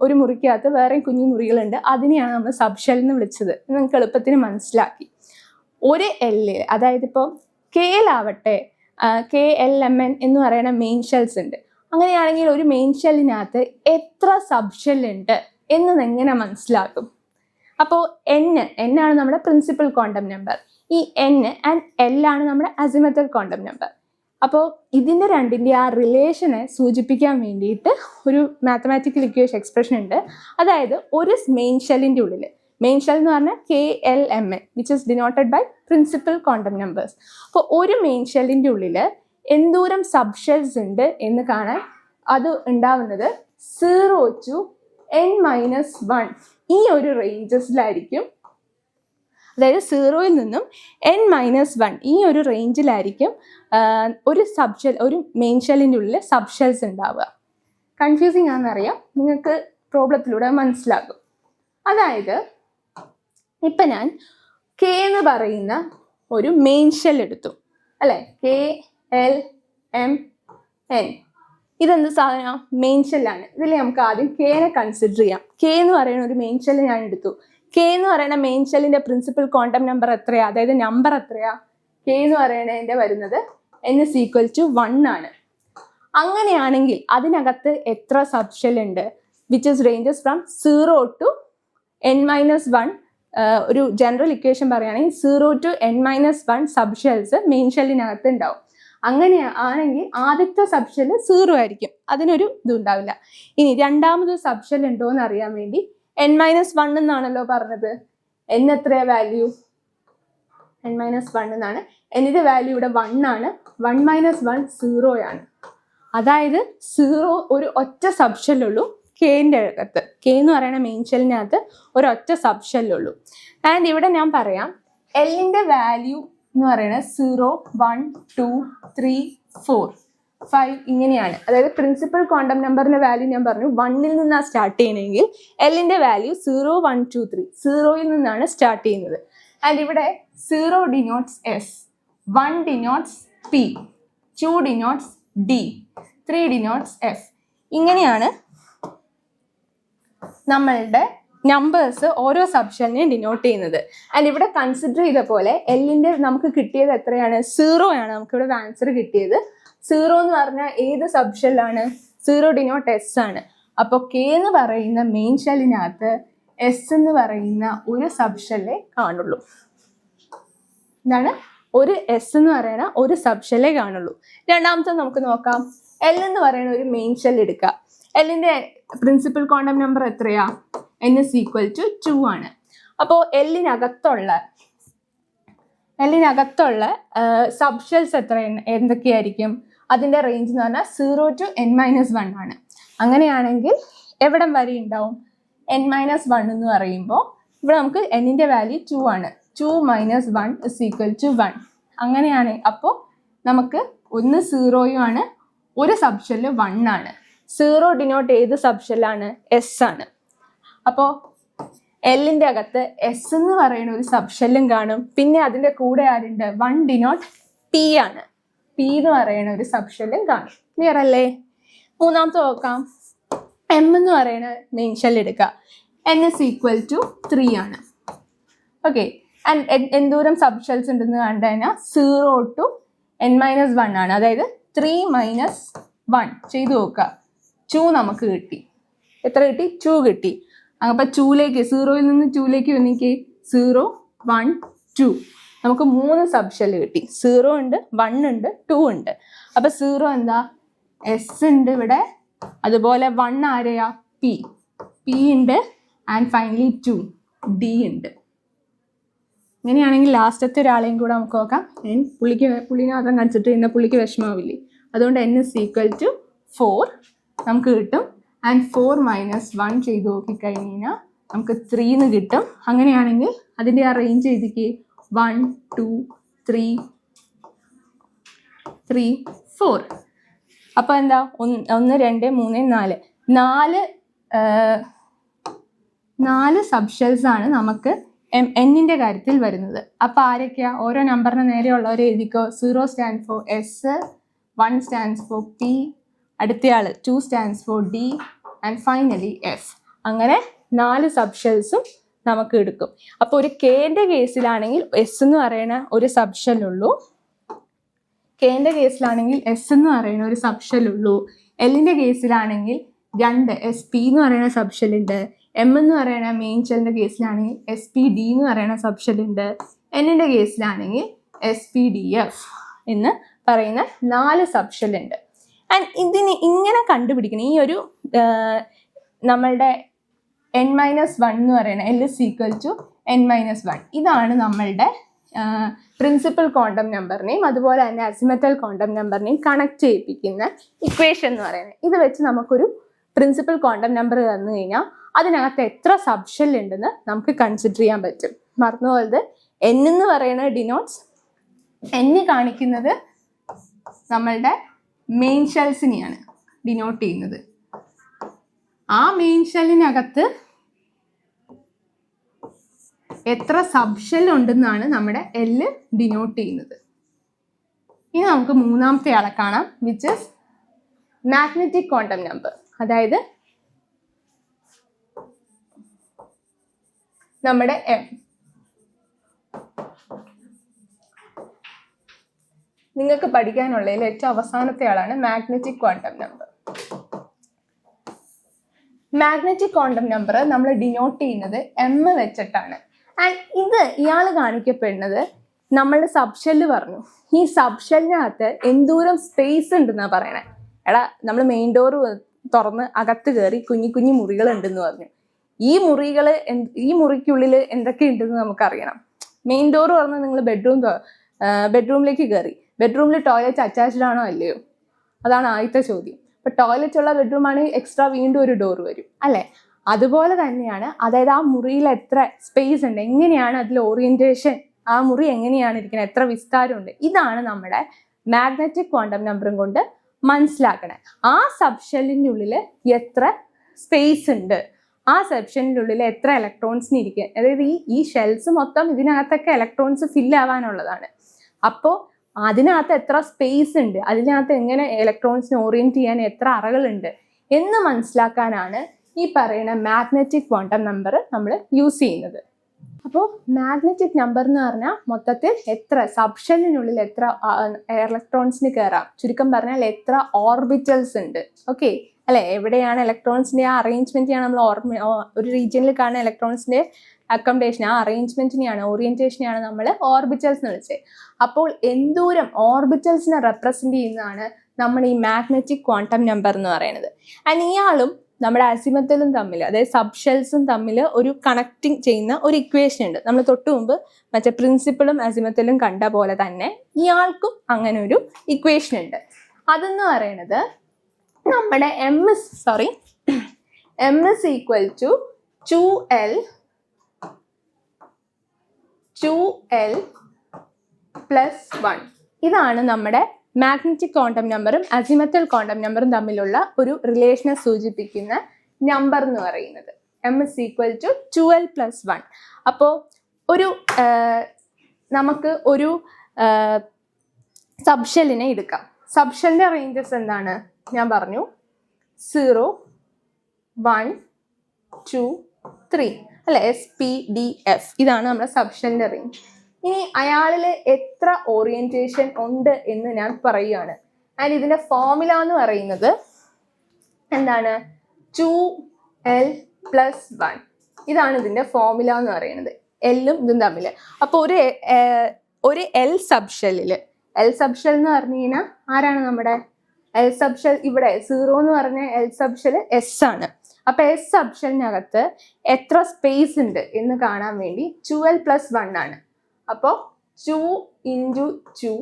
ഒരു മുറിക്കകത്ത് വേറെ കുഞ്ഞു മുറികളുണ്ട്, അതിനെയാണ് നമ്മൾ സബ്ഷെൽ എന്ന് വിളിച്ചത്. നിങ്ങൾക്ക് എളുപ്പത്തിന് മനസ്സിലാക്കി. ഒരു എല്ല്, അതായത് ഇപ്പോൾ KL KLMN എന്ന് പറയുന്ന മെയിൻ ഷെൽസ് ഉണ്ട്. അങ്ങനെയാണെങ്കിൽ ഒരു മെയിൻ ഷെല്ലിനകത്ത് എത്ര സബ്ഷെല്ലുണ്ട് എന്ന് എങ്ങനെ മനസ്സിലാക്കും? അപ്പോൾ ആണ് നമ്മുടെ പ്രിൻസിപ്പൽ ക്വാണ്ടം നമ്പർ. ഈ N ആൻഡ് L ആണ് നമ്മുടെ അസിമുത്തൽ ക്വാണ്ടം നമ്പർ. അപ്പോൾ ഇതിൻ്റെ രണ്ടിൻ്റെ ആ റിലേഷനെ സൂചിപ്പിക്കാൻ വേണ്ടിയിട്ട് ഒരു മാത്തമാറ്റിക്കൽ ഇക്വേഷൻ എക്സ്പ്രഷൻ ഉണ്ട്. അതായത് ഒരു മെയിൻ ഷെല്ലിൻ്റെ ഉള്ളിൽ, മെയിൻ ഷെൽ എന്ന് പറഞ്ഞാൽ KLMN which is denoted by principal quantum numbers. അപ്പോൾ ഒരു മെയിൻ ഷെല്ലിൻ്റെ ഉള്ളിൽ എന്തോരം സബ്ഷെൽസ് ഉണ്ട് എന്ന് കാണാൻ അത് ഉണ്ടാവുന്നത് 0 to n-1 ഈ ഒരു റേഞ്ചസിലായിരിക്കും. അതായത് 0-ൽ നിന്നും n-1 ഈ ഒരു റേഞ്ചിലായിരിക്കും ഒരു മെയിൻ ഷെല്ലിൻ്റെ ഉള്ളിൽ സബ്ഷെൽസ് ഉണ്ടാവുക. കൺഫ്യൂസിങ് ആണെന്നറിയാം, നിങ്ങൾക്ക് പ്രോബ്ലത്തിലൂടെ മനസ്സിലാകും. അതായത് ഇപ്പം ഞാൻ K എന്ന് പറയുന്ന ഒരു മെയിൻ ഷെൽ എടുത്തു അല്ലേ, KLMN. ഇതെന്ത് സാധനം? മെയിൻ ഷെല്ലാണ്. ഇതിൽ നമുക്ക് ആദ്യം Kനെ കൺസിഡർ ചെയ്യാം. K എന്ന് പറയുന്ന ഒരു മെയിൻ ഷെല്ല് ഞാൻ എടുത്തു. K എന്ന് പറയുന്ന മെയിൻ ഷെല്ലിന്റെ പ്രിൻസിപ്പൽ ക്വാണ്ടം നമ്പർ എത്രയാ, അതായത് നമ്പർ എത്രയാ? K എന്ന് പറയുന്നതിന്റെ വരുന്നത് n=1 ആണ്. അങ്ങനെയാണെങ്കിൽ അതിനകത്ത് എത്ര സബ്ഷെൽ ഉണ്ട്? Which is ranges from 0 to n-1. ഒരു ജനറൽ ഇക്വേഷൻ പറയുകയാണെങ്കിൽ 0 to n-1 സബ്ഷെൽസ് മെയിൻ ഷെല്ലിനകത്ത് ഉണ്ടാവും. അങ്ങനെ ആണെങ്കിൽ ആദ്യത്തെ സബ്ഷെല്ല് 0 ആയിരിക്കും, അതിനൊരു ഇതുണ്ടാവില്ല. ഇനി രണ്ടാമത് സബ്ഷെൽ ഉണ്ടോ എന്ന് അറിയാൻ വേണ്ടി n-1 എന്നാണല്ലോ പറഞ്ഞത്. n എത്രയാ വാല്യൂ? n-1 എന്നാണ്. എന്നിന്റെ വാല്യൂ ഇവിടെ 1 ആണ്. 1-1 0 ആണ്. അതായത് 0 ഒരു ഒറ്റ സബ്ഷെല്ലുള്ളൂ Kൻ്റെ അകത്ത്. K എന്ന് പറയുന്ന മെയിൻ ഷെല്ലിനകത്ത് ഒരൊറ്റ സബ്ഷെല്ലുള്ളൂ. ആൻഡ് ഇവിടെ ഞാൻ പറയാം Lൻ്റെ വാല്യൂ എന്ന് പറയുന്നത് 0, 1, 2, 3, 4, 5 ഇങ്ങനെയാണ്. അതായത് പ്രിൻസിപ്പൽ ക്വാണ്ടം നമ്പറിന്റെ വാല്യൂ ഞാൻ പറഞ്ഞു 1-ൽ നിന്നാണ് സ്റ്റാർട്ട് ചെയ്യണമെങ്കിൽ Lൻ്റെ വാല്യൂ 0, 1, 2, 3 0-ൽ നിന്നാണ് സ്റ്റാർട്ട് ചെയ്യുന്നത്. ആൻഡ് ഇവിടെ 0 denotes S, 1 denotes P, 2 denotes D, 3 denotes F. ഇങ്ങനെയാണ് നമ്മളുടെ നമ്പേഴ്സ് ഓരോ സബ്ഷെല്ലിനെയും ഡിനോട്ട് ചെയ്യുന്നത്. ആൻഡ് ഇവിടെ കൺസിഡർ ചെയ്ത പോലെ Lൻ്റെ നമുക്ക് കിട്ടിയത് എത്രയാണ്? 0 ആണ് നമുക്കിവിടെ ആൻസർ കിട്ടിയത്. 0 എന്ന് പറഞ്ഞാൽ ഏത് സബ്ഷെല്ലാണ്? 0 ഡിനോട്ട് S ആണ്. അപ്പോൾ K എന്ന് പറയുന്ന മെയിൻ ഷെല്ലിനകത്ത് S എന്ന് പറയുന്ന ഒരു സബ്ഷെല്ലേ കാണുള്ളൂ. എന്താണ്? ഒരു S എന്ന് പറയുന്ന ഒരു സബ്ഷെല്ലേ കാണുള്ളൂ. രണ്ടാമത്തെ നമുക്ക് നോക്കാം. L എന്ന് പറയുന്ന ഒരു മെയിൻ ഷെൽ എടുക്കുക. Lൻ്റെ പ്രിൻസിപ്പൽ ക്വാണ്ടം നമ്പർ എത്രയാ? n=2 ആണ്. അപ്പോൾ Lനകത്തുള്ള സബ്ഷെൽസ് എന്തൊക്കെയായിരിക്കും? അതിൻ്റെ റേഞ്ച് എന്ന് പറഞ്ഞാൽ 0 to n-1 ആണ്. അങ്ങനെയാണെങ്കിൽ എവിടം വരെ ഉണ്ടാവും? n-1 എന്ന് പറയുമ്പോൾ ഇവിടെ നമുക്ക് n-ൻ്റെ വാല്യൂ 2 ആണ്. 2 - 1 = 1. അങ്ങനെയാണ്. അപ്പോൾ നമുക്ക് ഒന്ന് 0 ആണ്, ഒരു സബ്ഷെല്ല് 1 ആണ്. 0 ഡിനോട്ട് ഏത് സബ്ഷെല്ലാണ്? S ആണ്. അപ്പോൾ Lൻ്റെ അകത്ത് S എന്ന് പറയുന്ന ഒരു സബ്ഷെല്ലും കാണും. പിന്നെ അതിൻ്റെ കൂടെ ആരുണ്ട്? 1 ഡിനോട്ട് P ആണ്. P എന്ന് പറയുന്ന ഒരു സബ്ഷെല്ലും കാണും. ക്ലിയർ അല്ലേ? മൂന്നാമത്തെ നോക്കാം. M എന്ന് പറയുന്ന മെയിൻ ഷെൽ എടുക്കുക. n=3 ആണ്. ഓക്കെ, ആൻഡ് എന്തോരം സബ് ഷെൽസ് ഉണ്ടെന്ന് കണ്ടു കഴിഞ്ഞാൽ 0 to n-1 ആണ്. അതായത് 3 - 1 ചെയ്തു നോക്കുക. 2 നമുക്ക് കിട്ടി. എത്ര കിട്ടി? 2 കിട്ടി. അപ്പം 2ലേക്ക് 0യിൽ നിന്ന് 2ലേക്ക് വന്നിക്ക് 0, 1, 2. നമുക്ക് 3 സബ് ഷെൽ കിട്ടി. 0 ഉണ്ട്, 1 ഉണ്ട്, 2 ഉണ്ട്. അപ്പം 0 എന്താ? എസ് ഉണ്ട് ഇവിടെ. അതുപോലെ 1 ആരെയാ? പി ഉണ്ട്. ആൻഡ് ഫൈനലി 2 ഡി ഉണ്ട്. ഇങ്ങനെയാണെങ്കിൽ ലാസ്റ്റത്തെ ഒരാളെയും കൂടെ നമുക്ക് നോക്കാം. പുള്ളിനെ മാത്രം കൺസിഡർ ചെയ്യുന്ന പുള്ളിക്ക് വിഷമാവില്ലേ? അതുകൊണ്ട് n = 4 നമുക്ക് കിട്ടും. ആൻഡ് 4 - 1 ചെയ്ത് നോക്കിക്കഴിഞ്ഞാൽ നമുക്ക് 3 എന്ന് കിട്ടും. അങ്ങനെയാണെങ്കിൽ അതിൻ്റെ ആ റേഞ്ച് എഴുതിക്ക് 1, 2, 3, 4. അപ്പോൾ എന്താ? 1, 2, 3, 4 സബ് ഷെൽസ് ആണ് നമുക്ക് എന്നിൻ്റെ കാര്യത്തിൽ വരുന്നത്. അപ്പോൾ ആരൊക്കെയാ? ഓരോ നമ്പറിന് നേരെയുള്ളവരെ എഴുതിക്കോ. 0 stands for S, 1 stands for P, അടുത്തയാൾ 2 stands for D, and finally F. അങ്ങനെ 4 സബ് ഷെൽസും നമുക്ക് എടുക്കും. അപ്പോൾ ഒരു കെൻ്റെ കേസിലാണെങ്കിൽ എസ് എന്ന് പറയുന്ന ഒരു സബ് ഷെല്ലുള്ളൂ. കെൻ്റെ കേസിലാണെങ്കിൽ എസ് എന്ന് പറയുന്ന ഒരു സബ് ഷെല്ലുള്ളൂ. എല്ലിൻ്റെ കേസിലാണെങ്കിൽ 2 എസ് പി എന്ന് പറയുന്ന സബ് ഷെല്ലുണ്ട്. എം എന്ന് പറയുന്ന മെയിൻ ഷെല്ലിൻ്റെ കേസിലാണെങ്കിൽ എസ് പി ഡി എന്ന് പറയുന്ന സബ് ഷെല്ലുണ്ട്. എന്നിൻ്റെ കേസിലാണെങ്കിൽ എസ് പി ഡി എഫ് എന്ന് പറയുന്ന 4 സബ് ഷെല്ലുണ്ട്. ആൻഡ് ഇതിന് ഇങ്ങനെ കണ്ടുപിടിക്കണം. ഈ ഒരു നമ്മളുടെ n-1 എന്ന് പറയുന്നത് L = n-1. ഇതാണ് നമ്മളുടെ പ്രിൻസിപ്പൽ ക്വാണ്ടം നമ്പറിനെയും അതുപോലെ തന്നെ അസിമത്തൽ ക്വാണ്ടം നമ്പറിനെയും കണക്ട് ചെയ്യിപ്പിക്കുന്ന ഇക്വേഷൻ എന്ന് പറയുന്നത്. ഇത് വെച്ച് നമുക്കൊരു പ്രിൻസിപ്പൽ ക്വാണ്ടം നമ്പർ തന്നു കഴിഞ്ഞാൽ അതിനകത്ത് എത്ര സബ് ഷെൽ ഉണ്ടെന്ന് നമുക്ക് കൺസിഡർ ചെയ്യാൻ പറ്റും. മറന്നുപോയത് n എന്ന് പറയുന്നത് ഡിനോട്ട്സ്, n കാണിക്കുന്നത് നമ്മളുടെ മെയിൻ ഷെൽസിനെയാണ് ഡിനോട്ട് ചെയ്യുന്നത്. ആ മെയിൻ ഷെല്ലിനകത്ത് എത്ര സബ് ഷെൽ ഉണ്ടെന്നാണ് നമ്മുടെ L ഡിനോട്ട് ചെയ്യുന്നത്. ഇനി നമുക്ക് മൂന്നാമത്തെ ആളെ കാണാം, which is magnetic quantum number. അതായത് നമ്മുടെ M. നിങ്ങൾക്ക് പഠിക്കാനുള്ളതിൽ ഏറ്റവും അവസാനത്തെ ആളാണ് magnetic quantum number. Magnetic quantum number നമ്മൾ ഡിനോട്ട് ചെയ്യുന്നത് M വെച്ചിട്ടാണ്. ആൻഡ് ഇയാൾ കാണിക്കപ്പെടുന്നത് നമ്മളുടെ സബ് ഷെല്ല് പറഞ്ഞു. ഈ സബ് ഷെല്ലിനകത്ത് എന്തോരം സ്പേസ് ഉണ്ടെന്നാണ് പറയണേ. എടാ, നമ്മൾ മെയിൻ ഡോർ തുറന്ന് അകത്ത് കയറി കുഞ്ഞു മുറികൾ ഉണ്ടെന്ന് പറഞ്ഞു. ഈ മുറിക്കുള്ളിൽ എന്തൊക്കെ ഉണ്ടെന്ന് നമുക്കറിയണം. മെയിൻ ഡോർ തുറന്ന് നിങ്ങൾ ബെഡ്റൂമിലേക്ക് കയറി. ബെഡ്റൂമിൽ ടോയ്ലറ്റ് അറ്റാച്ച്ഡ് ആണോ അല്ലയോ? അതാണ് ആദ്യത്തെ ചോദ്യം. ഇപ്പൊ ടോയ്ലറ്റ് ഉള്ള ബെഡ്റൂം ആണെങ്കിൽ എക്സ്ട്രാ വീണ്ടും ഒരു ഡോർ വരും അല്ലേ? അതുപോലെ തന്നെയാണ്. അതായത് ആ മുറിയിൽ എത്ര സ്പേസ് ഉണ്ട്, എങ്ങനെയാണ് അതിൽ ഓറിയന്റേഷൻ, ആ മുറി എങ്ങനെയാണ് ഇരിക്കുന്നത്, എത്ര വിസ്താരമുണ്ട്, ഇതാണ് നമ്മുടെ മാഗ്നറ്റിക് ക്വാണ്ടം നമ്പറും കൊണ്ട് മനസ്സിലാക്കണേ. ആ സബ് ഷെല്ലിൻ്റെ ഉള്ളിൽ എത്ര സ്പേസ് ഉണ്ട്, ആ സബ് ഷെല്ലിൻ്റെ ഉള്ളിൽ എത്ര ഇലക്ട്രോൺസിന് ഇരിക്കുക. അതായത് ഈ ഷെൽസ് മൊത്തം ഇതിനകത്തൊക്കെ ഇലക്ട്രോൺസ് ഫില്ല് ആവാനുള്ളതാണ്. അപ്പോൾ അതിനകത്ത് എത്ര സ്പേസ് ഉണ്ട്, അതിനകത്ത് എങ്ങനെ ഇലക്ട്രോൺസിനെ ഓറിയന്റ് ചെയ്യാൻ എത്ര അറകളുണ്ട് എന്ന് മനസ്സിലാക്കാനാണ് ഈ പറയുന്ന മാഗ്നറ്റിക് ക്വാണ്ടം നമ്പർ നമ്മൾ യൂസ് ചെയ്യുന്നത്. അപ്പോൾ മാഗ്നറ്റിക് നമ്പർ എന്ന് പറഞ്ഞാൽ മൊത്തത്തിൽ എത്ര സബ് ഷെല്ലിനുള്ളിൽ എത്ര ഇലക്ട്രോൺസിന് കയറാം, ചുരുക്കം പറഞ്ഞാൽ എത്ര ഓർബിറ്റൽസ് ഉണ്ട്. ഓക്കെ അല്ലെ? എവിടെയാണ് ഇലക്ട്രോൺസിന്റെ ആ അറേഞ്ച്മെന്റിനെയാണ് നമ്മൾ ഒരു റീജിയനിൽ കാണുന്ന ഇലക്ട്രോൺസിന്റെ അക്കോമഡേഷൻ, ആ അറേഞ്ച്മെന്റിനെയാണ് ഓറിയന്റേഷനെയാണ് നമ്മൾ ഓർബിറ്റൽസ് എന്ന് വിളിച്ചത്. അപ്പോൾ എന്തോരം ഓർബിറ്റൽസിനെ റെപ്രസെന്റ് ചെയ്യുന്നതാണ് നമ്മൾ ഈ മാഗ്നറ്റിക് ക്വാണ്ടം നമ്പർ എന്ന് പറയുന്നത്. ആൻഡ് ഇയാളും നമ്മുടെ അസിമത്തലും തമ്മിൽ, അതായത് സബ് ഷെൽസും തമ്മിൽ ഒരു കണക്റ്റിംഗ് ചെയ്യുന്ന ഒരു ഇക്വേഷൻ ഉണ്ട്. നമ്മൾ തൊട്ട് മുമ്പ് മറ്റേ പ്രിൻസിപ്പളും അസിമത്തലും കണ്ട പോലെ തന്നെ ഇയാൾക്കും അങ്ങനെ ഒരു ഇക്വേഷൻ ഉണ്ട്. അതെന്ന് പറയുന്നത് നമ്മുടെ M is equal to 2L plus 1. ഇതാണ് നമ്മുടെ മാഗ്നറ്റിക് ക്വാണ്ടം നമ്പറും അസിമത്തൽ ക്വാണ്ടം നമ്പറും തമ്മിലുള്ള ഒരു റിലേഷനെ സൂചിപ്പിക്കുന്ന നമ്പർ എന്ന് പറയുന്നത്. M is equal to 2L plus 1. അപ്പോൾ നമുക്ക് ഒരു സബ് ഷെല്ലിനെ എടുക്കാം. സബ് ഷെല്ലിന്റെ റേഞ്ചസ് എന്താണ് ഞാൻ പറഞ്ഞു, 0, 1, 2, 3 അല്ലെ, SPDF. ഇതാണ് നമ്മുടെ സബ്ഷെല്ലിന്റെ റിംഗ്. ഇനി അയാളിൽ എത്ര ഓറിയന്റേഷൻ ഉണ്ട് എന്ന് ഞാൻ പറയുകയാണ്. ആൻഡ് ഇതിന്റെ ഫോർമുല എന്ന് പറയുന്നത് എന്താണ്? 2l+1. ഇതാണ് ഇതിന്റെ ഫോർമുല എന്ന് പറയുന്നത്, എല്ലും ഇതും തമ്മിൽ. അപ്പൊ ഒരു എൽ സബ്ഷെല്ലിൽ എന്ന് പറഞ്ഞു കഴിഞ്ഞാൽ ആരാണ് നമ്മുടെ എൽ സബ്ഷെൽ? ഇവിടെ 0 എന്ന് പറഞ്ഞ എൽ സബ്ഷെൽ S ആണ്. അപ്പൊ S സബ്ഷെല്ലിനകത്ത് എത്ര സ്പേസ് ഉണ്ട് എന്ന് കാണാൻ വേണ്ടി 2l+1 ആണ്. അപ്പോൾ 2 × 2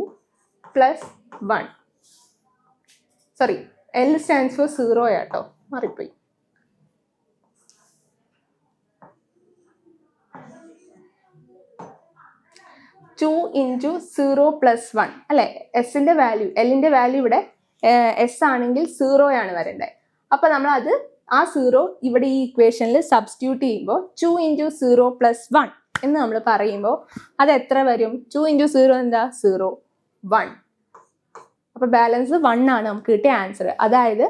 + 1. സോറി, L സ്റ്റാൻഡ്സ് ഫോർ 0 ആട്ടോ, മാറിപ്പോയി. ടു ഇൻറ്റു 0+1 അല്ലെ, എസിന്റെ വാല്യൂ, എല്ലിന്റെ വാല്യൂ ഇവിടെ എസ് ആണെങ്കിൽ 0 ആണ് വരേണ്ടത്. അപ്പൊ നമ്മൾ അത് ആ 0 ഇവിടെ ഈ ഇക്വേഷനിൽ സബ്സ്റ്റിറ്റ്യൂട്ട് ചെയ്യുമ്പോൾ 2 × 0+1 എന്ന് നമ്മൾ പറയുമ്പോൾ അത് എത്ര വരും? 2 × 0 എന്താ? 0, 1. അപ്പൊ ബാലൻസ് 1 ആണ് നമുക്ക് കിട്ടിയ ആൻസർ. അതായത്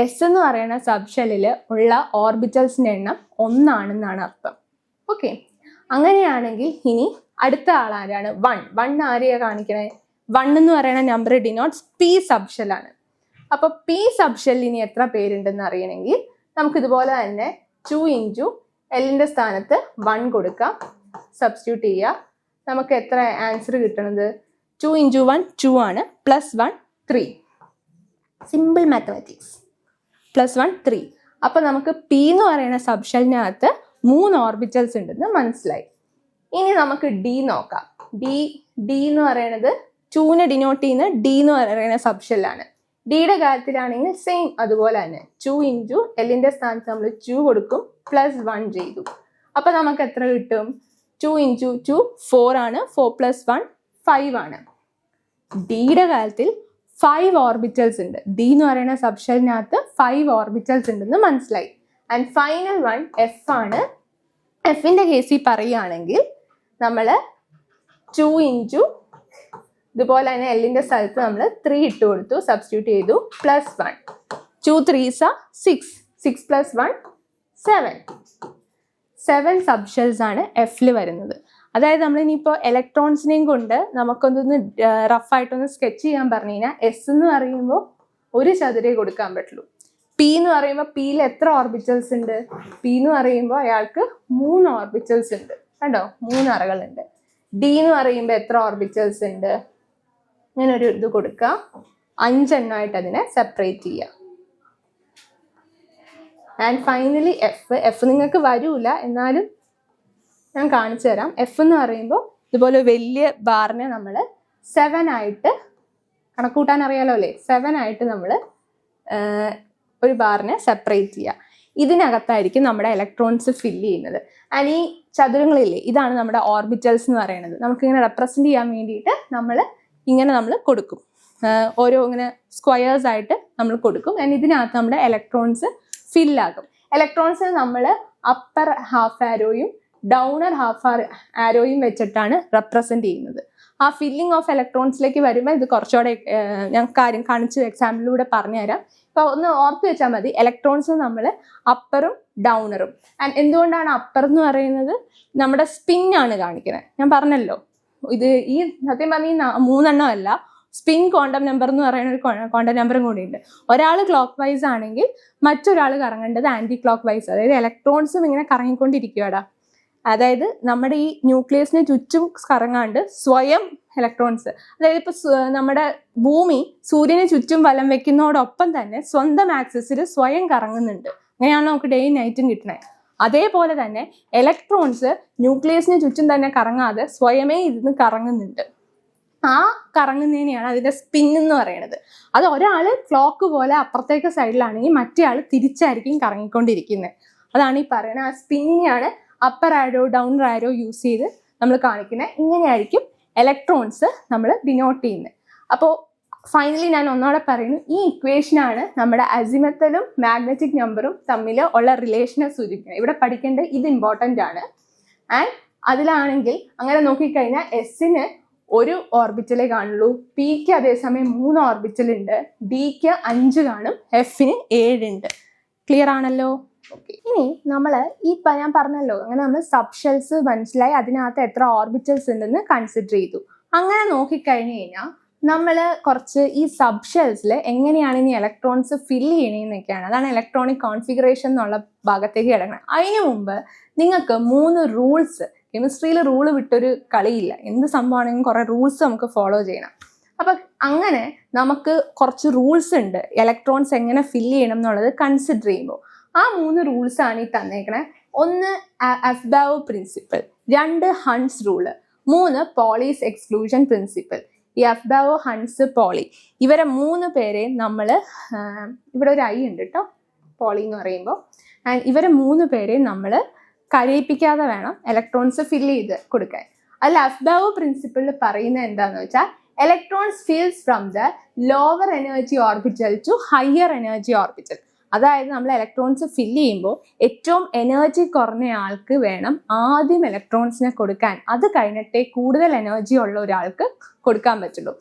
എസ് എന്ന് പറയുന്ന സബ്ഷെല്ലിൽ ഉള്ള ഓർബിറ്റൽസിന്റെ എണ്ണം 1 ആണെന്നാണ് അർത്ഥം. ഓക്കെ, അങ്ങനെയാണെങ്കിൽ ഇനി അടുത്ത ആളാരാണ്? 1 ആരെയാ കാണിക്കണേ? 1 എന്ന് പറയുന്ന നമ്പർ ഡിനോട്ട്സ് പി സബ്ഷെല്ലാണ്. അപ്പൊ പി സബ്ഷെല്ലിന് ഇനി എത്ര പേരുണ്ടെന്ന് അറിയണമെങ്കിൽ നമുക്ക് ഇതുപോലെ തന്നെ 2 × എല്ലിന്റെ സ്ഥാനത്ത് 1 കൊടുക്കാം, സബ്സ്റ്റിറ്റ്യൂട്ട് ചെയ്യുക. നമുക്ക് എത്ര ആൻസർ കിട്ടണത്? 2 × 1 2 ആണ്, +1 3. Simple mathematics. +1 3. അപ്പൊ നമുക്ക് പി എന്ന് പറയുന്ന സബ്ഷെല്ലിനകത്ത് 3 ഓർബിറ്റൽസ് ഉണ്ടെന്ന് മനസ്സിലായി. ഇനി നമുക്ക് ഡി നോക്കാം. ഡി എന്ന് പറയുന്നത് 2നെ ഡിനോട്ട് ചെയ്യുന്ന ഡി എന്ന് പറയുന്ന സബ്ഷെല്ലാണ്. ഡിയുടെ കാര്യത്തിലാണെങ്കിൽ സെയിം അതുപോലെ തന്നെ 2 × എല്ലിന്റെ സ്ഥാനത്ത് നമ്മൾ 2 കൊടുക്കും, +1 ചെയ്തു. അപ്പൊ നമുക്ക് എത്ര കിട്ടും? 2 × 2 4 ആണ്, 4 + 1 5 ആണ്. ഡിയുടെ കാര്യത്തിൽ 5 ഓർബിറ്റൽസ് ഉണ്ട്. ഡി എന്ന് പറയുന്ന സബ്ഷെല്ലിനകത്ത് 5 ഓർബിറ്റൽസ് ഉണ്ടെന്ന് മനസ്സിലായി. ആൻഡ് ഫൈനൽ വൺ എഫ് ആണ്. എഫിന്റെ കേസിൽ പറയുകയാണെങ്കിൽ നമ്മൾ 2 × ഇതുപോലെ തന്നെ എല്ലിന്റെ സ്ഥലത്ത് നമ്മൾ 3 ഇട്ട് കൊടുത്തു, സബ്സ്റ്റിറ്റ്യൂട്ട് ചെയ്തു, +1. 2 3s are 6, 6 + 1 7. 7 സബ്ഷെൽസ് ആണ് എഫിൽ വരുന്നത്. അതായത് നമ്മൾ ഇനിയിപ്പോൾ ഇലക്ട്രോൺസിനെയും കൊണ്ട് നമുക്കൊന്ന് റഫായിട്ടൊന്ന് സ്കെച്ച് ചെയ്യാൻ പറഞ്ഞു കഴിഞ്ഞാൽ എസ് എന്ന് പറയുമ്പോൾ ഒരു ചതുരേ കൊടുക്കാൻ പറ്റുള്ളൂ. പി എന്ന് പറയുമ്പോൾ പിയിൽ എത്ര ഓർബിറ്റൽസ് ഉണ്ട്? പി എന്ന് പറയുമ്പോൾ അയാൾക്ക് 3 ഓർബിറ്റൽസ് ഉണ്ട്, കണ്ടോ, 3 അറകളുണ്ട്. ഡി എന്ന് പറയുമ്പോൾ എത്ര ഓർബിറ്റൽസ് ഉണ്ട്? ഇങ്ങനെ ഒരു ഇത് കൊടുക്കുക, 5 എണ്ണമായിട്ട് അതിനെ സെപ്പറേറ്റ് ചെയ്യുക. ആൻഡ് ഫൈനലി എഫ് നിങ്ങൾക്ക് വരൂല, എന്നാലും ഞാൻ കാണിച്ചു തരാം. എഫ് എന്ന് പറയുമ്പോൾ ഇതുപോലെ വലിയ ബാറിനെ നമ്മൾ 7 ആയിട്ട് കണക്കൂട്ടാൻ അറിയാലോ അല്ലേ? 7 ആയിട്ട് നമ്മൾ ഒരു ബാറിനെ സെപ്പറേറ്റ് ചെയ്യുക. ഇതിനകത്തായിരിക്കും നമ്മുടെ ഇലക്ട്രോൺസ് ഫില്ല് ചെയ്യുന്നത്. ആൻഡ് ഈ ചതുരങ്ങളില്ലേ, ഇതാണ് നമ്മുടെ ഓർബിറ്റൽസ് എന്ന് പറയുന്നത്. നമുക്കിങ്ങനെ റെപ്രസെന്റ് ചെയ്യാൻ വേണ്ടിയിട്ട് നമ്മൾ കൊടുക്കും, ഓരോ ഇങ്ങനെ സ്ക്വയേഴ്സ് ആയിട്ട് നമ്മൾ കൊടുക്കും. ആൻഡ് ഇതിനകത്ത് നമ്മുടെ ഇലക്ട്രോൺസ് ഫില്ലാകും. ഇലക്ട്രോൺസ് നമ്മൾ അപ്പർ ഹാഫ് ആരോയും ഡൗണർ ഹാഫ് ആരോയും വെച്ചിട്ടാണ് റെപ്രസെന്റ് ചെയ്യുന്നത്. ആ ഫില്ലിംഗ് ഓഫ് ഇലക്ട്രോൺസിലേക്ക് വരുമ്പോൾ ഇത് കുറച്ചുകൂടെ ഞാൻ കാര്യം കാണിച്ച് എക്സാമ്പിളിലൂടെ പറഞ്ഞുതരാം. ഇപ്പോൾ ഒന്ന് ഓർത്ത് വെച്ചാൽ മതി, ഇലക്ട്രോൺസ് നമ്മൾ അപ്പറും ഡൗണറും. ആൻഡ് എന്തുകൊണ്ടാണ് അപ്പർ എന്ന് പറയുന്നത്? നമ്മുടെ സ്പിന്നാണ് കാണിക്കുന്നത്. ഞാൻ പറഞ്ഞല്ലോ, ഇത് ഈ സത്യം പറഞ്ഞ 3 എണ്ണം അല്ല, സ്പിൻ ക്വാണ്ടം നമ്പർ എന്ന് പറയുന്ന ഒരു ക്വാണ്ടം നമ്പറും കൂടിയുണ്ട്. ഒരാൾ ക്ലോക്ക് വൈസ് ആണെങ്കിൽ മറ്റൊരാൾ കറങ്ങേണ്ടത് ആന്റി ക്ലോക്ക് വൈസ്. അതായത് ഇലക്ട്രോൺസും ഇങ്ങനെ കറങ്ങിക്കൊണ്ടിരിക്കുകയാടാ. അതായത് നമ്മുടെ ഈ ന്യൂക്ലിയസിന് ചുറ്റും കറങ്ങാണ്ട് സ്വയം ഇലക്ട്രോൺസ്, അതായത് ഇപ്പൊ നമ്മുടെ ഭൂമി സൂര്യന് ചുറ്റും വലം വെക്കുന്നതോടൊപ്പം തന്നെ സ്വന്തം ആക്സിസിൽ സ്വയം കറങ്ങുന്നുണ്ട്. അങ്ങനെയാണ് നമുക്ക് ഡേയും നൈറ്റും കിട്ടണേ. അതേപോലെ തന്നെ ഇലക്ട്രോൺസ് ന്യൂക്ലിയസിന് ചുറ്റും തന്നെ കറങ്ങാതെ സ്വയമേ ഇരുന്ന് കറങ്ങുന്നുണ്ട്. ആ കറങ്ങുന്നതിനെയാണ് അതിന്റെ സ്പിൻ എന്ന് പറയുന്നത്. അത് ഒരാൾ ക്ലോക്ക് പോലെ അപ്പുറത്തേക്ക് സൈഡിലാണെങ്കിൽ മറ്റേ ആൾ തിരിച്ചായിരിക്കും കറങ്ങിക്കൊണ്ടിരിക്കുന്നത്. അതാണ് ഈ പറയുന്നത്. ആ സ്പിന്നിനെയാണ് അപ്പർ ആരോ ഡൗണർ ആരോ യൂസ് ചെയ്ത് നമ്മൾ കാണിക്കുന്നത്. ഇങ്ങനെയായിരിക്കും ഇലക്ട്രോൺസ് നമ്മൾ ഡിനോട്ട് ചെയ്യുന്നത്. അപ്പോൾ ഫൈനലി ഞാൻ ഒന്നോടെ പറയുന്നു, ഈ ഇക്വേഷനാണ് നമ്മുടെ അസിമത്തലും മാഗ്നറ്റിക് നമ്പറും തമ്മിൽ ഉള്ള റിലേഷനെ സൂചിപ്പിക്കുന്നത്. ഇവിടെ പഠിക്കേണ്ടത് ഇത് ഇമ്പോർട്ടൻ്റ് ആണ്. ആൻഡ് അതിലാണെങ്കിൽ അങ്ങനെ നോക്കിക്കഴിഞ്ഞാൽ എസിന് 1 ഓർബിറ്റലേ കാണുള്ളൂ, പിക്ക് അതേസമയം 3 ഓർബിറ്റൽ ഉണ്ട്, ഡിക്ക് 5 കാണും, എഫിന് 7 ഉണ്ട്. ക്ലിയർ ആണല്ലോ? ഓക്കെ, ഇനി നമ്മൾ ഞാൻ പറഞ്ഞല്ലോ, അങ്ങനെ നമ്മൾ സബ്ഷെൽസ് മനസ്സിലായി, അതിനകത്ത് എത്ര ഓർബിറ്റൽസ് ഉണ്ടെന്ന് കൺസിഡർ ചെയ്തു. അങ്ങനെ നോക്കിക്കഴിഞ്ഞു കഴിഞ്ഞാൽ നമ്മൾ കുറച്ച് ഈ സബ്ഷെൽസിൽ എങ്ങനെയാണ് ഇനി ഇലക്ട്രോൺസ് ഫില്ല് ചെയ്യണമെന്നൊക്കെയാണ്. അതാണ് ഇലക്ട്രോണിക് കോൺഫിഗറേഷൻ എന്നുള്ള ഭാഗത്തേക്ക് കിടക്കണം. അതിനു മുമ്പ് നിങ്ങൾക്ക് 3 റൂൾസ്, കെമിസ്ട്രിയിൽ റൂള് വിട്ടൊരു കളിയില്ല, എന്ത് സംഭവമാണെങ്കിലും കുറേ റൂൾസ് നമുക്ക് ഫോളോ ചെയ്യണം. അപ്പം അങ്ങനെ നമുക്ക് കുറച്ച് റൂൾസ് ഉണ്ട് ഇലക്ട്രോൺസ് എങ്ങനെ ഫില്ല് ചെയ്യണം എന്നുള്ളത് കൺസിഡർ ചെയ്യുമ്പോൾ. ആ 3 റൂൾസാണ് ഈ തന്നേക്കണേ. 1 aufbau principle, 2 Hund's rule, 3 Pauli's exclusion principle. ഈ അഫ്ബാവ്, ഹൺസ്, പോളി, ഇവരെ 3 പേരെ നമ്മൾ, ഇവിടെ ഒരു ഐ ഉണ്ട് കേട്ടോ പോളി എന്ന് പറയുമ്പോൾ, ആൻഡ് ഇവരെ 3 പേരെ നമ്മൾ കരയിപ്പിക്കാതെ വേണം ഇലക്ട്രോൺസ് ഫില്ല് ചെയ്ത് കൊടുക്കാൻ. അതിൽ അഫ്ബാവ് പ്രിൻസിപ്പിളിൽ പറയുന്നത് എന്താണെന്ന് വെച്ചാൽ electrons fills from the lower energy orbital to higher energy orbital. അതായത് നമ്മൾ ഇലക്ട്രോൺസ് ഫില്ല് ചെയ്യുമ്പോൾ ഏറ്റവും എനർജി കുറഞ്ഞ ആൾക്ക് വേണം ആദ്യം ഇലക്ട്രോൺസിനെ കൊടുക്കാൻ. അത് കഴിഞ്ഞിട്ടേ കൂടുതൽ എനർജി ഉള്ള ഒരാൾക്ക് കൊടുക്കാൻ പറ്റുള്ളൂ.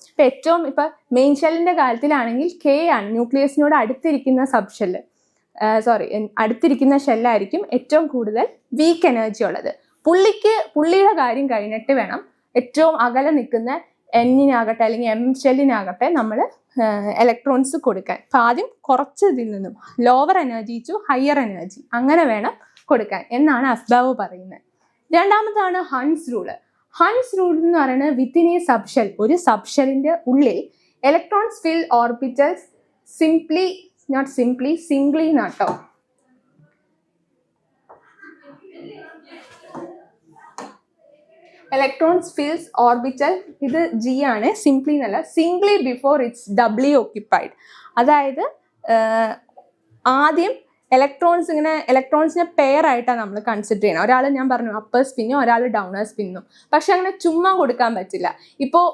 ഇപ്പം മെയിൻ ഷെല്ലിൻ്റെ കാര്യത്തിലാണെങ്കിൽ കെ ആണ് ന്യൂക്ലിയസിനോട് അടുത്തിരിക്കുന്ന സബ്ഷെല്ല്, അടുത്തിരിക്കുന്ന ഷെല്ലായിരിക്കും ഏറ്റവും കൂടുതൽ വീക്ക് എനർജി ഉള്ളത്. പുള്ളിയുടെ കാര്യം കഴിഞ്ഞിട്ട് വേണം ഏറ്റവും അകലെ നിൽക്കുന്ന എന്നിനാകട്ടെ അല്ലെങ്കിൽ എം ഷെല്ലിനാകട്ടെ നമ്മൾ ഇലക്ട്രോൺസ് കൊടുക്കാൻ. അപ്പം ആദ്യം കുറച്ച് ഇതിൽ നിന്നും lower energy to higher energy അങ്ങനെ വേണം കൊടുക്കാൻ എന്നാണ് അഫ്ബാവ് പറയുന്നത്. രണ്ടാമതാണ് ഹൺസ് റൂള്. ഹൺസ് റൂൾ എന്ന് പറയുന്നത് വിത്തിൻ എ സബ്ഷെൽ, ഒരു സബ്ഷെല്ലിൻ്റെ ഉള്ളിൽ ഇലക്ട്രോൺസ് ഫിൽ ഓർബിറ്റൽസ് സിംഗ്ലി എന്നാട്ടോ. ഇലക്ട്രോൺസ് ഫിൽസ് ഓർബിറ്റൽ, ഇത് ജി ആണ്, സിംപ്ലി എന്നല്ല, singly before it's doubly occupied. അതായത് ആദ്യം ഇലക്ട്രോൺസിനെ പെയർ ആയിട്ടാണ് നമ്മൾ കൺസിഡർ ചെയ്യണം. ഒരാൾ ഞാൻ പറഞ്ഞു അപ്പർ സ്പിന്നും ഒരാൾ ഡൗണർ സ്പിന്നും. പക്ഷെ അങ്ങനെ ചുമ്മാ കൊടുക്കാൻ പറ്റില്ല. ഇപ്പോൾ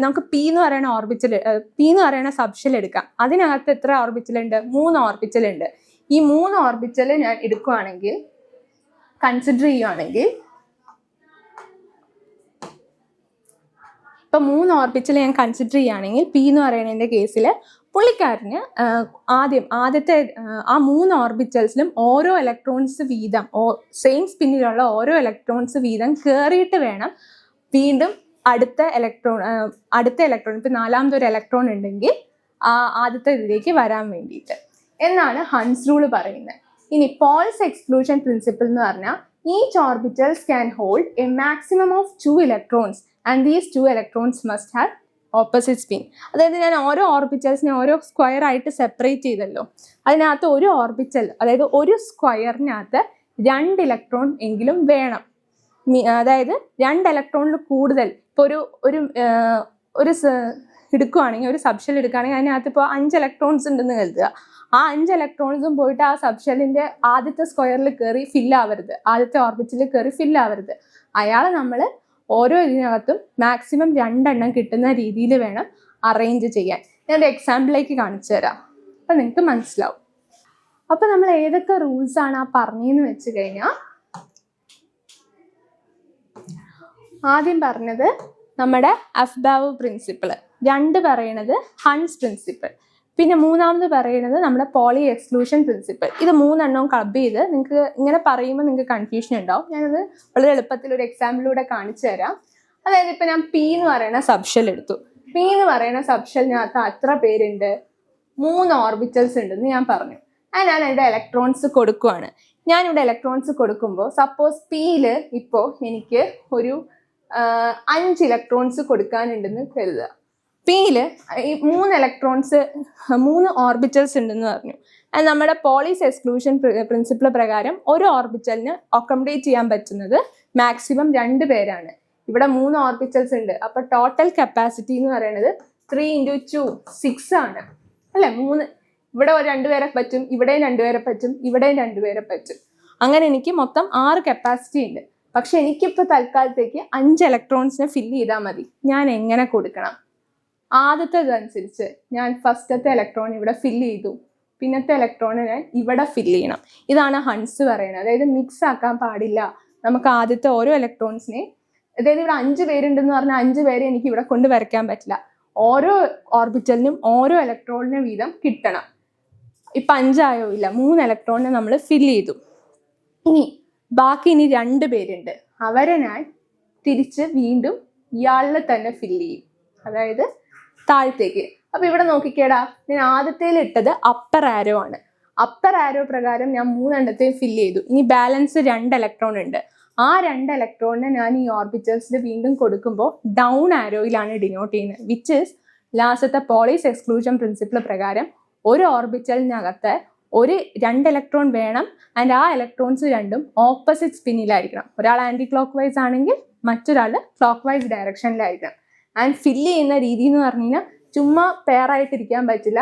നമുക്ക് പി എന്ന് പറയുന്ന സബ്ഷെൽ എടുക്കാം. അതിനകത്ത് എത്ര ഓർബിറ്റൽ ഉണ്ട്? 3 ഓർബിറ്റൽ ഉണ്ട്. ഈ 3 ഓർബിറ്റൽ ഞാൻ എടുക്കുകയാണെങ്കിൽ, കൺസിഡർ ചെയ്യുകയാണെങ്കിൽ, ഇപ്പം 3 ഓർബിറ്റൽ ഞാൻ കൺസിഡർ ചെയ്യുകയാണെങ്കിൽ പി എന്ന് പറയുന്നതിൻ്റെ കേസിൽ പുള്ളിക്കാരന് ആദ്യത്തെ ആ 3 ഓർബിറ്റൽസിലും ഓരോ ഇലക്ട്രോൺസ് വീതം, സെയിം സ്പിന്നിലുള്ള ഓരോ ഇലക്ട്രോൺസ് വീതം കയറിയിട്ട് വേണം വീണ്ടും അടുത്ത ഇലക്ട്രോൺ, ഇപ്പം 4ാമതൊരു ഇലക്ട്രോൺ ഉണ്ടെങ്കിൽ ആദ്യത്തെ ഇതിലേക്ക് വരാൻ വേണ്ടിയിട്ട് എന്നാണ് ഹൺസ് റൂൾ പറയുന്നത്. ഇനി പോൾസ് എക്സ്ക്ലൂഷൻ പ്രിൻസിപ്പിൾ എന്ന് പറഞ്ഞാൽ each orbitals can hold A maximum of 2 electrons and these 2 electrons must have opposite spin. അതായത് ഞാൻ ഓരോ ഓർബിറ്റൽസിനെ ഓരോ സ്ക്വയർ ആയിട്ട് സെപ്പറേറ്റ് ചെയ്തല്ലോ. അതിനകത്ത് ഒരു ഓർബിറ്റൽ, അതായത് ഒരു സ്ക്വയറിനകത്ത് 2 ഇലക്ട്രോൺ എങ്കിലും വേണം. അതായത് 2 ഇലക്ട്രോണിൽ കൂടുതൽ, ഇപ്പോൾ ഒരു എടുക്കുകയാണെങ്കിൽ, ഒരു സബ്ഷെൽ എടുക്കുകയാണെങ്കിൽ അതിനകത്ത് ഇപ്പോൾ 5 ഇലക്ട്രോൺസ് ഉണ്ടെന്ന് കരുതുക. ആ 5 ഇലക്ട്രോൺസും പോയിട്ട് ആ സബ്ഷെല്ലിൻ്റെ ആദ്യത്തെ സ്ക്വയറിൽ കയറി ഫില്ലാവരുത്, ആദ്യത്തെ ഓർബിറ്റിൽ കയറി ഫില്ലാവരുത്. അയാൾ നമ്മൾ ഓരോ ഇതിനകത്തും മാക്സിമം 2 എണ്ണം കിട്ടുന്ന രീതിയിൽ വേണം അറേഞ്ച് ചെയ്യാൻ. ഞാനൊരു എക്സാമ്പിളിലേക്ക് കാണിച്ചു തരാം, അപ്പം നിങ്ങൾക്ക് മനസ്സിലാവും. അപ്പം നമ്മൾ ഏതൊക്കെ റൂൾസാണ് പറഞ്ഞതെന്ന് വെച്ച് കഴിഞ്ഞാൽ, ആദ്യം പറഞ്ഞത് നമ്മുടെ അഫ്ബാവ് പ്രിൻസിപ്പിൾ, 2 പറയണത് ഹൺസ് പ്രിൻസിപ്പിൾ, പിന്നെ 3ാമത് പറയുന്നത് നമ്മുടെ പോളി എക്സ്ക്ലൂഷൻ പ്രിൻസിപ്പിൾ. ഇത് 3 എണ്ണവും ക്ലബ് ചെയ്ത് നിങ്ങൾക്ക് ഇങ്ങനെ പറയുമ്പോൾ നിങ്ങൾക്ക് കൺഫ്യൂഷൻ ഉണ്ടാവും. ഞാനത് വളരെ എളുപ്പത്തിൽ ഒരു എക്സാമ്പിളിലൂടെ കാണിച്ചു തരാം. അതായത് ഇപ്പം ഞാൻ പി എന്ന് പറയുന്ന സബ്ഷെൽ എടുത്തു. പി എന്ന് പറയുന്ന സബ്ഷെല്ലിനകത്ത് എത്ര പേരുണ്ട്? 3 ഓർബിറ്റൽസ് ഉണ്ടെന്ന് ഞാൻ പറഞ്ഞു. ഞാൻ അതിൻ്റെ ഇലക്ട്രോൺസ് കൊടുക്കുവാണ്. ഞാനിവിടെ ഇലക്ട്രോൺസ് കൊടുക്കുമ്പോൾ സപ്പോസ് പിയിൽ ഇപ്പോൾ എനിക്ക് ഒരു 5 ഇലക്ട്രോൺസ് കൊടുക്കാനുണ്ടെന്ന് കരുതുക. പിയിൽ ഈ 3 ഓർബിറ്റൽസ് ഉണ്ടെന്ന് പറഞ്ഞു. അത് നമ്മുടെ പോളീസ് എക്സ്ക്ലൂഷൻ പ്രിൻസിപ്പിൾ പ്രകാരം ഒരു ഓർബിറ്റലിന് അക്കോമഡേറ്റ് ചെയ്യാൻ പറ്റുന്നത് മാക്സിമം 2 പേരാണ്. ഇവിടെ 3 ഓർബിറ്റൽസ് ഉണ്ട്. അപ്പോൾ ടോട്ടൽ കപ്പാസിറ്റി എന്ന് പറയുന്നത് 3 × 2 6 ആണ് അല്ലേ? 3 ഇവിടെ 2 പേരെ പറ്റും, ഇവിടെയും 2 പേരെ പറ്റും, ഇവിടെയും 2 പേരെ പറ്റും. അങ്ങനെ എനിക്ക് മൊത്തം 6 കപ്പാസിറ്റി ഉണ്ട്. പക്ഷെ എനിക്കിപ്പോൾ തൽക്കാലത്തേക്ക് 5 ഇലക്ട്രോൺസിനെ ഫില്ല് ചെയ്താൽ മതി. ഞാൻ എങ്ങനെ കൊടുക്കണം? ആദ്യത്തേതനുസരിച്ച് ഞാൻ ഫസ്റ്റത്തെ ഇലക്ട്രോൺ ഇവിടെ ഫില്ല് ചെയ്തു, പിന്നത്തെ ഇലക്ട്രോൺ ഞാൻ ഇവിടെ ഫില്ല് ചെയ്യണം. ഇതാണ് ഹൺസ് പറയുന്നത്. അതായത് മിക്സ് ആക്കാൻ പാടില്ല. നമുക്ക് ആദ്യത്തെ ഓരോ ഇലക്ട്രോൺസിനെ, അതായത് ഇവിടെ 5 പേരുണ്ടെന്ന് പറഞ്ഞാൽ 5 പേരെ എനിക്ക് ഇവിടെ കൊണ്ട് വരയ്ക്കാൻ പറ്റില്ല. ഓരോ ഓർബിറ്റലിനും ഓരോ ഇലക്ട്രോണിന് വീതം കിട്ടണം. ഇപ്പം 5 ആയോ? ഇല്ല, 3 ഇലക്ട്രോണിനെ നമ്മൾ ഫില്ല് ചെയ്തു. ഇനി 2 പേരുണ്ട്, അവരെ ഞാൻ തിരിച്ച് വീണ്ടും ഇയാളിൽ തന്നെ ഫില്ല് ചെയ്യും, അതായത് താഴത്തേക്ക്. അപ്പൊ ഇവിടെ നോക്കിക്കേടാ, ഞാൻ ആദ്യത്തേൽ ഇട്ടത് അപ്പർ ആരോ ആണ്. അപ്പർ ആരോ പ്രകാരം ഞാൻ 3 എണ്ണത്തെയും ഫില്ല് ചെയ്തു. ഇനി ബാലൻസ് 2 ഇലക്ട്രോൺ ഉണ്ട്. ആ 2 ഇലക്ട്രോണിനെ ഞാൻ ഈ ഓർബിറ്റൽസിൽ വീണ്ടും കൊടുക്കുമ്പോൾ ഡൗൺ ആരോയിലാണ് ഡിനോട്ട് ചെയ്യുന്നത്. വിച്ച് ഇസ് ലാസ്റ്റത്തെ പോളീസ് എക്സ്ക്ലൂഷൻ പ്രിൻസിപ്പിൾ പ്രകാരം ഒരു ഓർബിറ്റലിനകത്ത് 2 ഇലക്ട്രോൺ വേണം. ആൻഡ് ആ ഇലക്ട്രോൺസ് രണ്ടും ഓപ്പോസിറ്റ് സ്പിന്നിലായിരിക്കണം. ഒരാൾ ആൻറ്റി ക്ലോക്ക് വൈസ് ആണെങ്കിൽ മറ്റൊരാൾ ക്ലോക്ക് വൈസ് ഡയറക്ഷനിലായിരിക്കണം. ആൻഡ് ഫില്ല് ചെയ്യുന്ന രീതി എന്ന് പറഞ്ഞു കഴിഞ്ഞാൽ ചുമ്മാ പെയറായിട്ടിരിക്കാൻ പറ്റില്ല.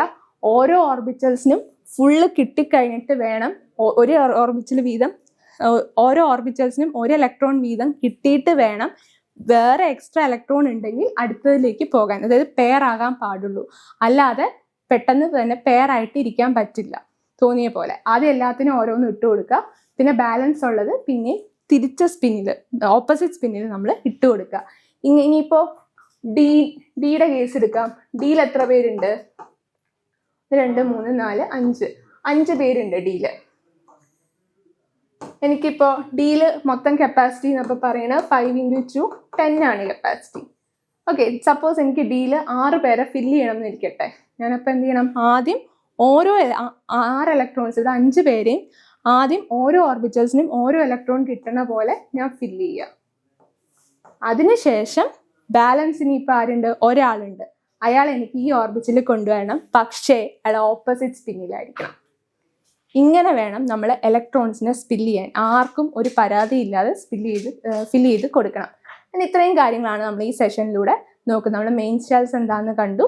ഓരോ ഓർബിറ്റൽസിനും ഫുള്ള് കിട്ടിക്കഴിഞ്ഞിട്ട് വേണം ഒരു ഓർബിറ്റൽ വീതം, ഓരോ ഓർബിറ്റൽസിനും 1 ഇലക്ട്രോൺ വീതം കിട്ടിയിട്ട് വേണം വേറെ എക്സ്ട്രാ ഇലക്ട്രോൺ ഉണ്ടെങ്കിൽ അടുത്തതിലേക്ക് പോകാൻ. അതായത് പെയർ ആകാൻ പാടുള്ളൂ, അല്ലാതെ പെട്ടെന്ന് തന്നെ പെയർ ആയിട്ട് ഇരിക്കാൻ പറ്റില്ല തോന്നിയ പോലെ. ആദ്യം എല്ലാത്തിനും ഓരോന്നും ഇട്ട് കൊടുക്കുക, പിന്നെ ബാലൻസ് ഉള്ളത് പിന്നെ തിരിച്ച സ്പിന്നിൽ, ഓപ്പോസിറ്റ് സ്പിന്നിൽ നമ്മൾ ഇട്ട് കൊടുക്കുക. ഇനിയിപ്പോൾ ഡിയുടെ കേസ് എടുക്കാം. ഡിയിൽ എത്ര പേരുണ്ട്? 2, 3, 4, 5 പേരുണ്ട് ഡിയിൽ. എനിക്കിപ്പോൾ ഡിയിൽ മൊത്തം കപ്പാസിറ്റി എന്നപ്പോൾ പറയുന്നത് 5 × 2 10 ആണ് കപ്പാസിറ്റി. ഓക്കെ, സപ്പോസ് എനിക്ക് ഡിയിൽ 6 പേരെ ഫില്ല് ചെയ്യണം എന്ന് ഇരിക്കട്ടെ. ഞാനപ്പോൾ എന്ത് ചെയ്യണം? ആദ്യം ഓരോ 6 ഇലക്ട്രോൺസ്, ഇത് 5 പേരെയും ആദ്യം ഓരോ ഓർബിറ്റൽസിനും ഓരോ ഇലക്ട്രോൺ കിട്ടണ പോലെ ഞാൻ ഫില്ല് ചെയ്യുക. അതിനുശേഷം ബാലൻസ് ഇനിയിപ്പോൾ ആരുണ്ട്? ഒരാളുണ്ട്, അയാൾ എനിക്ക് ഈ ഓർബിറ്റലിൽ കൊണ്ടുവരണം, പക്ഷേ അയാൾ ഓപ്പോസിറ്റ് സ്പിന്നിലായിരിക്കണം. ഇങ്ങനെ വേണം നമ്മൾ ഇലക്ട്രോൺസിനെ സ്പില്ല് ചെയ്യാൻ. ആർക്കും ഒരു പരാതി ഇല്ലാതെ ഫില്ല് ചെയ്ത് കൊടുക്കണം. അങ്ങനെ ഇത്രയും കാര്യങ്ങളാണ് നമ്മൾ ഈ സെഷനിലൂടെ നോക്കുന്നത്. നമ്മൾ മെയിൻ ഷെൽസ് എന്താണെന്ന് കണ്ടു,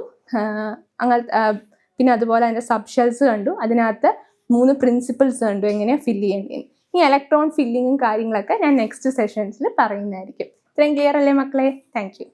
പിന്നെ അതുപോലെ അതിൻ്റെ സബ് ഷെൽസ് കണ്ടു, അതിനകത്ത് 3 പ്രിൻസിപ്പിൾസ് കണ്ടു എങ്ങനെയാണ് ഫില്ല് ചെയ്യേണ്ടത്. ഈ ഇലക്ട്രോൺ ഫില്ലിങ്ങും കാര്യങ്ങളൊക്കെ ഞാൻ നെക്സ്റ്റ് സെഷൻസിൽ പറയുന്നതായിരിക്കും. ഇത്രയും ക്ലിയർ അല്ലേ മക്കളെ? Thank you.